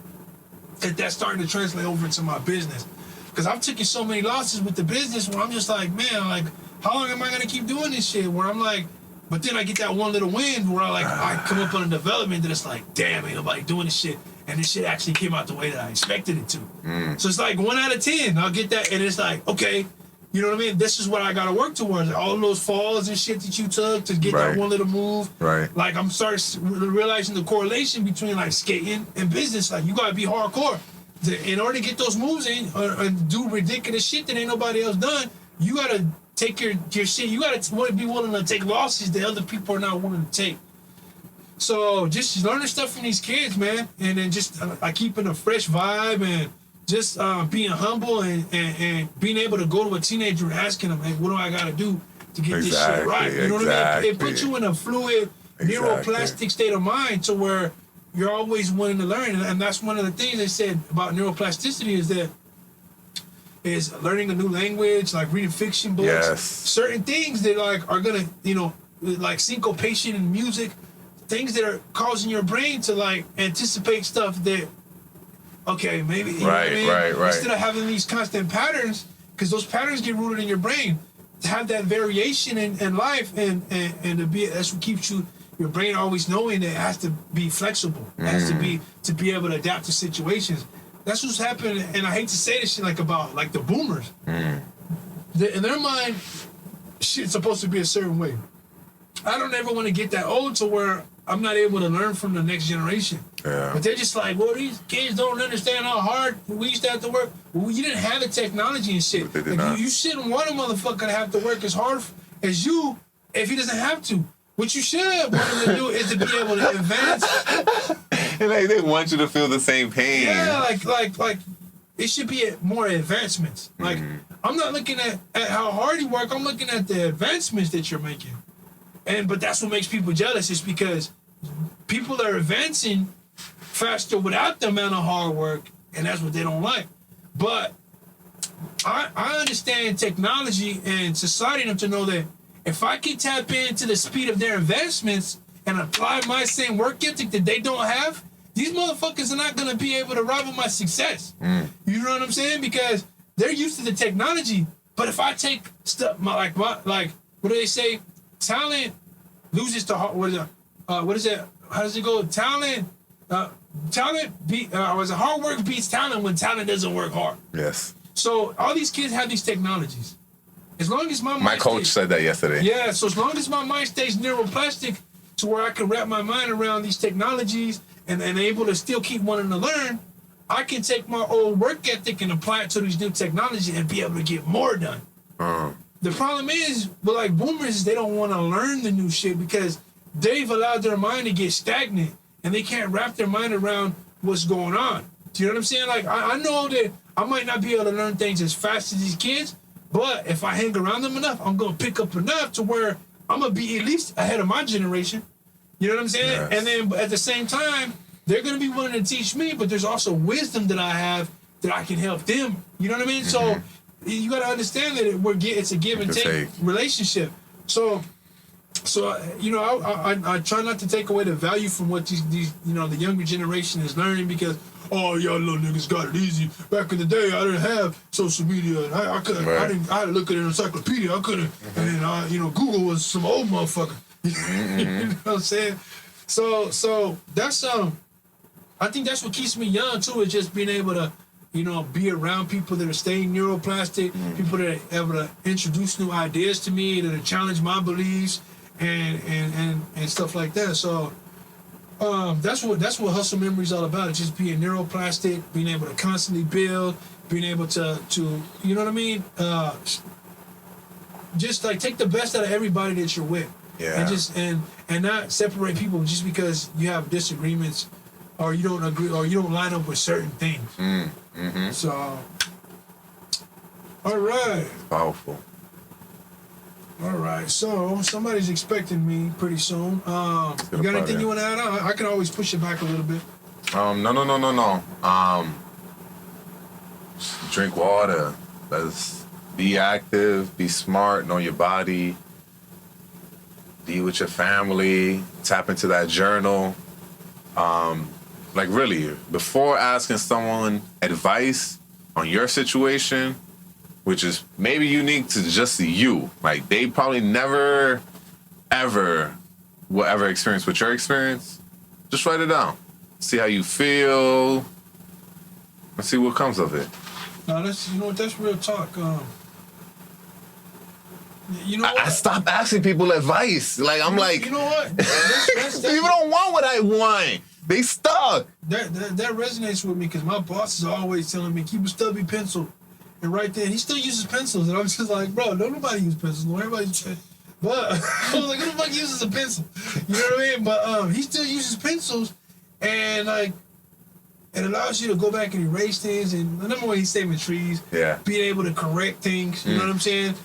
B: that that's starting to translate over into my business. Because I've taken so many losses with the business where I'm just like, man, like, how long am I going to keep doing this shit? Where I'm like, but then I get that one little win where I come up on a development that it's like, damn, ain't nobody doing this shit. And this shit actually came out the way that I expected it to. So it's like 1 out of 10. I'll get that. And it's like, okay, you know what I mean? This is what I got to work towards. All of those falls and shit that you took to get that one little move.
C: Right.
B: Like I'm starting realizing the correlation between like skating and business. Like you got to be hardcore. In order to get those moves in or do ridiculous shit that ain't nobody else done, you gotta take your shit. You gotta be willing to take losses that other people are not willing to take. So just learning stuff from these kids, man, and then just keeping a fresh vibe and just being humble and being able to go to a teenager and asking them, hey, what do I gotta do to get this shit right? You know what I mean? It puts you in a fluid, neuroplastic state of mind to where you're always wanting to learn, and that's one of the things they said about neuroplasticity is learning a new language, like reading fiction books, certain things that like are gonna, you know, like syncopation in music, things that are causing your brain to like anticipate stuff that, okay, maybe
C: right.
B: Instead of having these constant patterns, because those patterns get rooted in your brain, to have that variation in life and to be, that's what keeps your brain always knowing that it has to be flexible. It has to be able to adapt to situations. That's what's happening, and I hate to say this shit like about like the boomers. In their mind, shit's supposed to be a certain way. I don't ever want to get that old to where I'm not able to learn from the next generation. Yeah. But they're just like, well, these kids don't understand how hard we used to have to work. Well, you didn't have the technology and shit. Like, you shouldn't want a motherfucker to have to work as hard as you if he doesn't have to. What you should want him to do is to be able to advance.
C: And like they want you to feel the same pain.
B: Yeah, like it should be more advancements. Like I'm not looking at how hard you work. I'm looking at the advancements that you're making. But that's what makes people jealous, is because people are advancing faster without the amount of hard work, and that's what they don't like. But I understand technology and society enough to know that if I can tap into the speed of their advancements and apply my same work ethic that they don't have, these motherfuckers are not going to be able to rival my success. You know what I'm saying? Because they're used to the technology. But if I take stuff, like what do they say? Talent loses to hard. What is it? How does it go? Talent hard work beats talent when talent doesn't work hard.
C: Yes.
B: So all these kids have these technologies. As long as my
C: coach said that yesterday.
B: Yeah, so as long as my mind stays neuroplastic to where I can wrap my mind around these technologies and able to still keep wanting to learn, I can take my old work ethic and apply it to these new technologies and be able to get more done. The problem is, with like boomers, they don't want to learn the new shit because they've allowed their mind to get stagnant and they can't wrap their mind around what's going on. Do you know what I'm saying? Like, I know that I might not be able to learn things as fast as these kids, but if I hang around them enough, I'm going to pick up enough to where I'm going to be at least ahead of my generation. You know what I'm saying? Yes. And then at the same time, they're going to be willing to teach me, but there's also wisdom that I have that I can help them. You know what I mean? So you got to understand that it's a give and take relationship. So you know, I try not to take away the value from what these you know, the younger generation is learning, because oh, y'all little niggas got it easy. Back in the day, I didn't have social media, and I couldn't.
C: Right.
B: I had to look at an encyclopedia. I couldn't, and then Google was some old motherfucker. You know what I'm saying? So that's I think that's what keeps me young too. Is just being able to, be around people that are staying neuroplastic, people that are able to introduce new ideas to me, that challenge my beliefs, and stuff like that. So that's what Hustle Memory is all about. It's just being neuroplastic, being able to constantly build, being able to you know what I mean? Just like take the best out of everybody that you're with.
C: Yeah.
B: And just and not separate people just because you have disagreements or you don't agree or you don't line up with certain things. So all right.
C: Powerful.
B: All right, so somebody's expecting me pretty soon. You got anything you want to add on? I can always push it back a little bit.
C: No. Drink water. Let's be active, be smart, know your body, be with your family, tap into that journal. Like really, before asking someone advice on your situation, which is maybe unique to just you. Like, they probably never, ever will ever experience what your experience. Just write it down. See how you feel. And see what comes of it.
B: No, that's real talk.
C: I stopped asking people advice. Like, I'm like...
B: You know what? That's
C: people don't want what I want. They stuck.
B: That resonates with me because my boss is always telling me, keep a stubby pencil. And right there, he still uses pencils. And I'm just like, bro, don't nobody use pencils. No, everybody uses pencils. But I was like, who the fuck uses a pencil? You know what I mean? But he still uses pencils. And, like, it allows you to go back and erase things. And the number one, he's saving trees.
C: Yeah.
B: Being able to correct things. You know what I'm saying?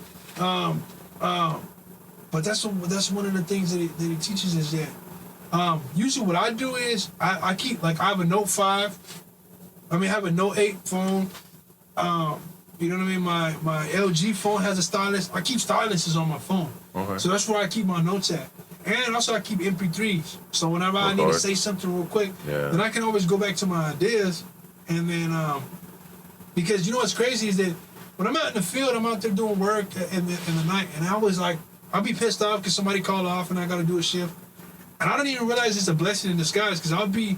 B: But that's one of the things that he teaches is that usually what I do is I keep, like, I have a Note 5. I have a Note 8 phone. You know what I mean? My LG phone has a stylus. I keep styluses on my phone.
C: Okay.
B: So that's where I keep my notes at. And also I keep MP3s. So whenever I need to say something real quick, then I can always go back to my ideas. And then, because you know what's crazy is that when I'm out in the field, I'm out there doing work in the night. And I was like, I'll be pissed off because somebody called off and I got to do a shift. And I don't even realize it's a blessing in disguise because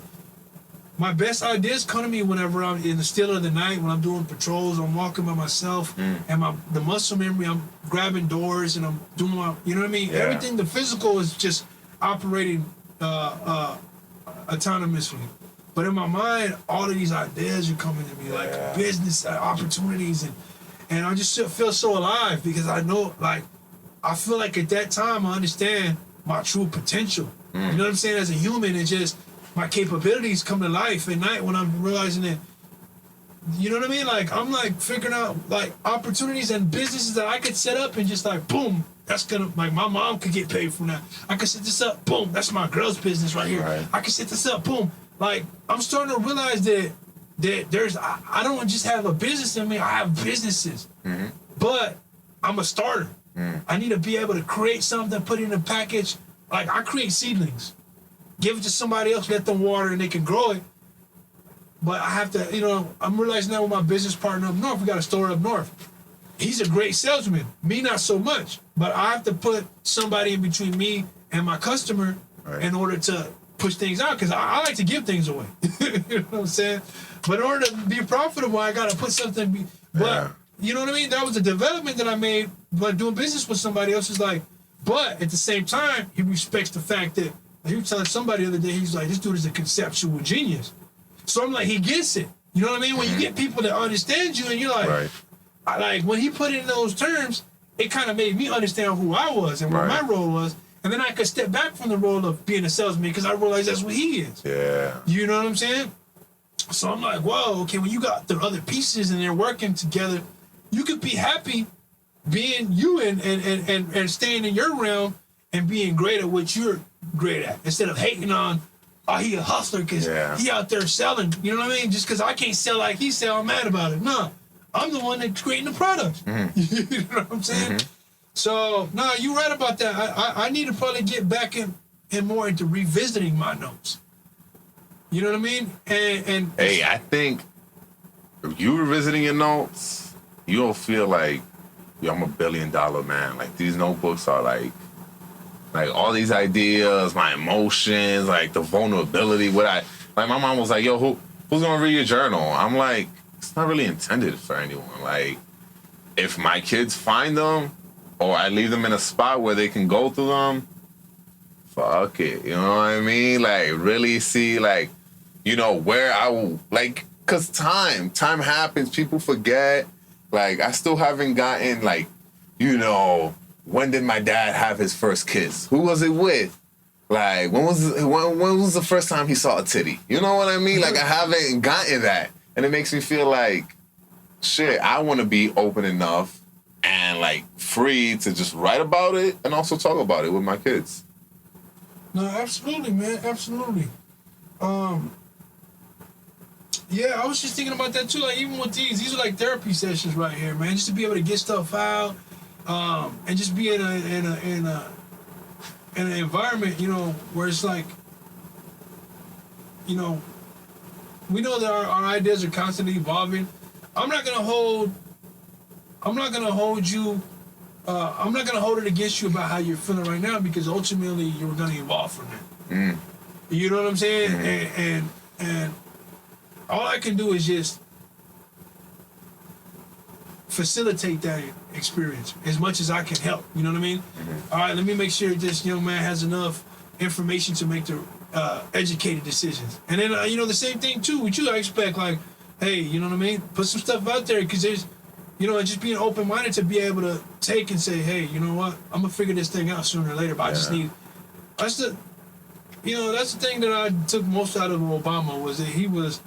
B: my best ideas come to me whenever I'm in the still of the night, when I'm doing patrols, I'm walking by myself, and the muscle memory, I'm grabbing doors and I'm doing you know what I mean? Yeah. Everything, the physical is just operating autonomously. But in my mind, all of these ideas are coming to me, like business opportunities, and I just feel so alive because I know, like, I feel like at that time I understand my true potential. You know what I'm saying? As a human, it's just, my capabilities come to life at night when I'm realizing that, you know what I mean? Like, I'm like figuring out like opportunities and businesses that I could set up and just like, boom, that's gonna, like, my mom could get paid from that. I could set this up, boom, that's my girl's business right here. Right. I could set this up, boom. Like, I'm starting to realize that there's, I don't just have a business in me, I have businesses. But I'm a starter. I need to be able to create something, put it in a package. Like, I create seedlings. Give it to somebody else, let them water, and they can grow it. But I have to, I'm realizing now with my business partner up north, we got a store up north. He's a great salesman. Me, not so much. But I have to put somebody in between me and my customer in order to push things out, because I like to give things away. You know what I'm saying? But in order to be profitable, I got to put something. But, you know what I mean? That was a development that I made by doing business with somebody else. Is like, but at the same time, he respects the fact that, he was telling somebody the other day, he's like, this dude is a conceptual genius. So I'm like, he gets it. You know what I mean? When you get people that understand you and you're like, like when he put it in those terms, it kind of made me understand who I was and what my role was. And then I could step back from the role of being a salesman because I realized that's what he is. Yeah. You know what I'm saying? So I'm like, whoa, okay, when you got the other pieces and they're working together, you could be happy being you and staying in your realm and being great at what you're great at, instead of hating on, oh, he a hustler because he out there selling, you know what I mean? Just because I can't sell like he sell, I'm mad about it. No, I'm the one that's creating the product. You know what I'm saying? So, no, you're right about that. I need to probably get back in more into revisiting my notes. You know what I mean? And
C: Hey, I think if you revisiting your notes, you'll feel like, yo, I'm $1 billion man. Like these notebooks are like all these ideas, my emotions, like the vulnerability. Like my mom was like, yo, who's gonna read your journal? I'm like, it's not really intended for anyone. Like, if my kids find them or I leave them in a spot where they can go through them, fuck it. You know what I mean? Like, really see, like, you know, where I will, like, because time happens. People forget. Like, I still haven't gotten, like, you know, when did my dad have his first kiss? Who was it with? Like, when was the first time he saw a titty? You know what I mean? Like, I haven't gotten that. And it makes me feel like, shit, I want to be open enough and, like, free to just write about it and also talk about it with my kids.
B: No, absolutely, man. Absolutely. Yeah, I was just thinking about that, too. Like, even with these are, like, therapy sessions right here, man. Just to be able to get stuff out and just be in an environment, you know, where it's like, you know, we know that our ideas are constantly evolving. I'm not gonna hold it against you about how you're feeling right now, because ultimately you're gonna evolve from that. You know what I'm saying? And all I can do is just facilitate that experience as much as I can help. You know what I mean? All right, let me make sure this young man has enough information to make the educated decisions. And then, you know, the same thing too with you. I expect, like, hey, you know what I mean? Put some stuff out there, because there's, you know, just being open-minded to be able to take and say, hey, you know what? I'm gonna figure this thing out sooner or later. But I just need. That's the thing that I took most out of Obama, was that he was,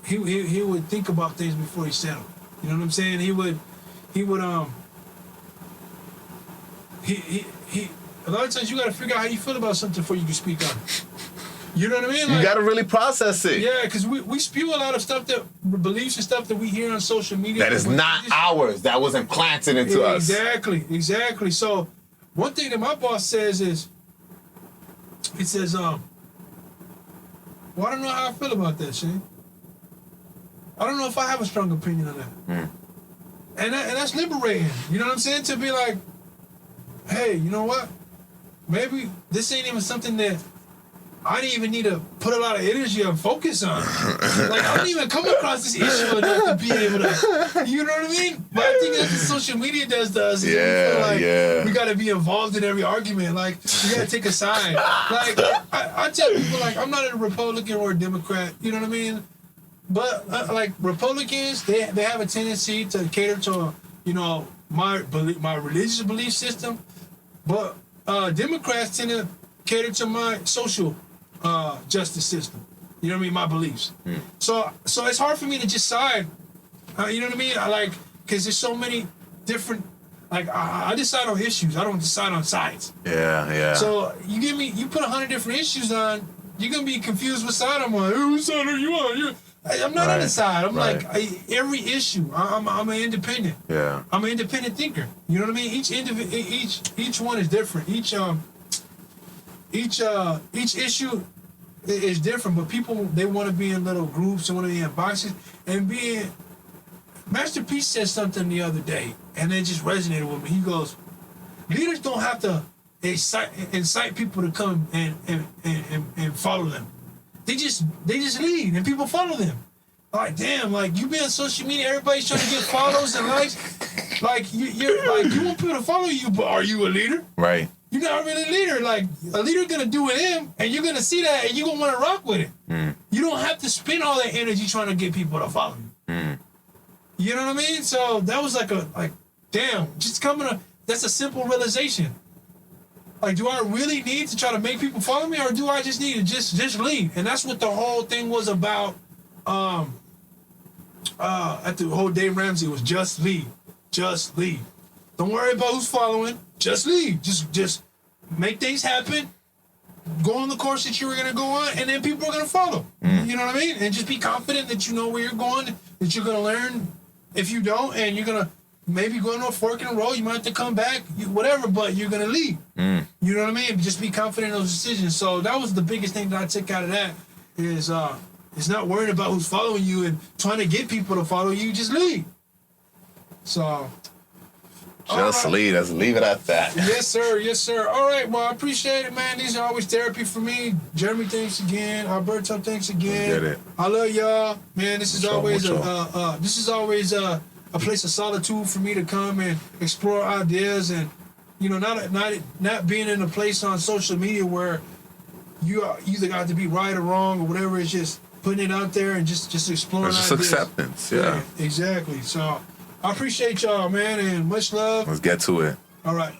B: he would think about things before he said them. You know what I'm saying? He would a lot of times you got to figure out how you feel about something before you can speak on it. You know what I mean? Like,
C: you got to really process it.
B: Yeah, because we spew a lot of stuff, beliefs and stuff that we hear on social media.
C: That is not ours. That was implanted into us.
B: Exactly. So one thing that my boss says is, he says, well, I don't know how I feel about that, Shane. I don't know if I have a strong opinion on that. And that's liberating. You know what I'm saying? To be like, hey, you know what? Maybe this ain't even something that I didn't even need to put a lot of energy and focus on. Like, I don't even come across this issue enough to be able to, you know what I mean? But I think that's what social media does to us. We got to be involved in every argument. Like, we got to take a side. Like, I tell people, like, I'm not a Republican or a Democrat, you know what I mean? But, like, Republicans, they have a tendency to cater to, you know, my religious belief system. But Democrats tend to cater to my social justice system. You know what I mean? My beliefs. So it's hard for me to just side. You know what I mean? Because there's so many different. Like, I decide on issues. I don't decide on sides.
C: Yeah.
B: So you put 100 different issues on, you're gonna be confused what side I'm on. Whose side are you on? I'm not on the side. I'm like, every issue. I'm an independent.
C: Yeah.
B: I'm an independent thinker. You know what I mean? Each one is different. Each issue is different. But people, they want to be in little groups. They want to be in boxes. And Master P said something the other day, and it just resonated with me. He goes, leaders don't have to incite people to come and follow them. They just lead and people follow them. Like, damn, like, you be on social media, everybody's trying to get follows and likes. Like, you're like, you want people to follow you, but are you a leader?
C: Right.
B: You're not really a leader. Like, a leader gonna do it him, and you're gonna see that, and you're gonna want to rock with it. You don't have to spend all that energy trying to get people to follow you. You know what I mean? So that was damn, just that's a simple realization. Like, do I really need to try to make people follow me, or do I just need to just lead? And that's what the whole thing was about. At the whole Dave Ramsey was just lead. Don't worry about who's following. Just lead. Just make things happen. Go on the course that you were gonna go on, and then people are gonna follow. You know what I mean? And just be confident that you know where you're going, that you're gonna learn if you don't, and you're gonna maybe going to a fork in the road. You might have to come back, whatever, but you're gonna leave. You know what I mean? Just be confident in those decisions. So that was the biggest thing that I took out of that is not worrying about who's following you and trying to get people to follow you. Just leave. So.
C: Just leave. Let's leave it at that.
B: Yes, sir. Yes, sir. All right. Well, I appreciate it, man. These are always therapy for me. Jeremy, thanks again. Alberto, thanks again.
C: Get it.
B: I love y'all, man. This is
C: Mucho,
B: always
C: mucho.
B: a place of solitude for me to come and explore ideas, and not being in a place on social media where you either got to be right or wrong or whatever. It's just putting it out there and just exploring.
C: It's just
B: ideas.
C: acceptance. Yeah.
B: Exactly. So I appreciate y'all, man, and much love.
C: Let's get to it.
B: All right.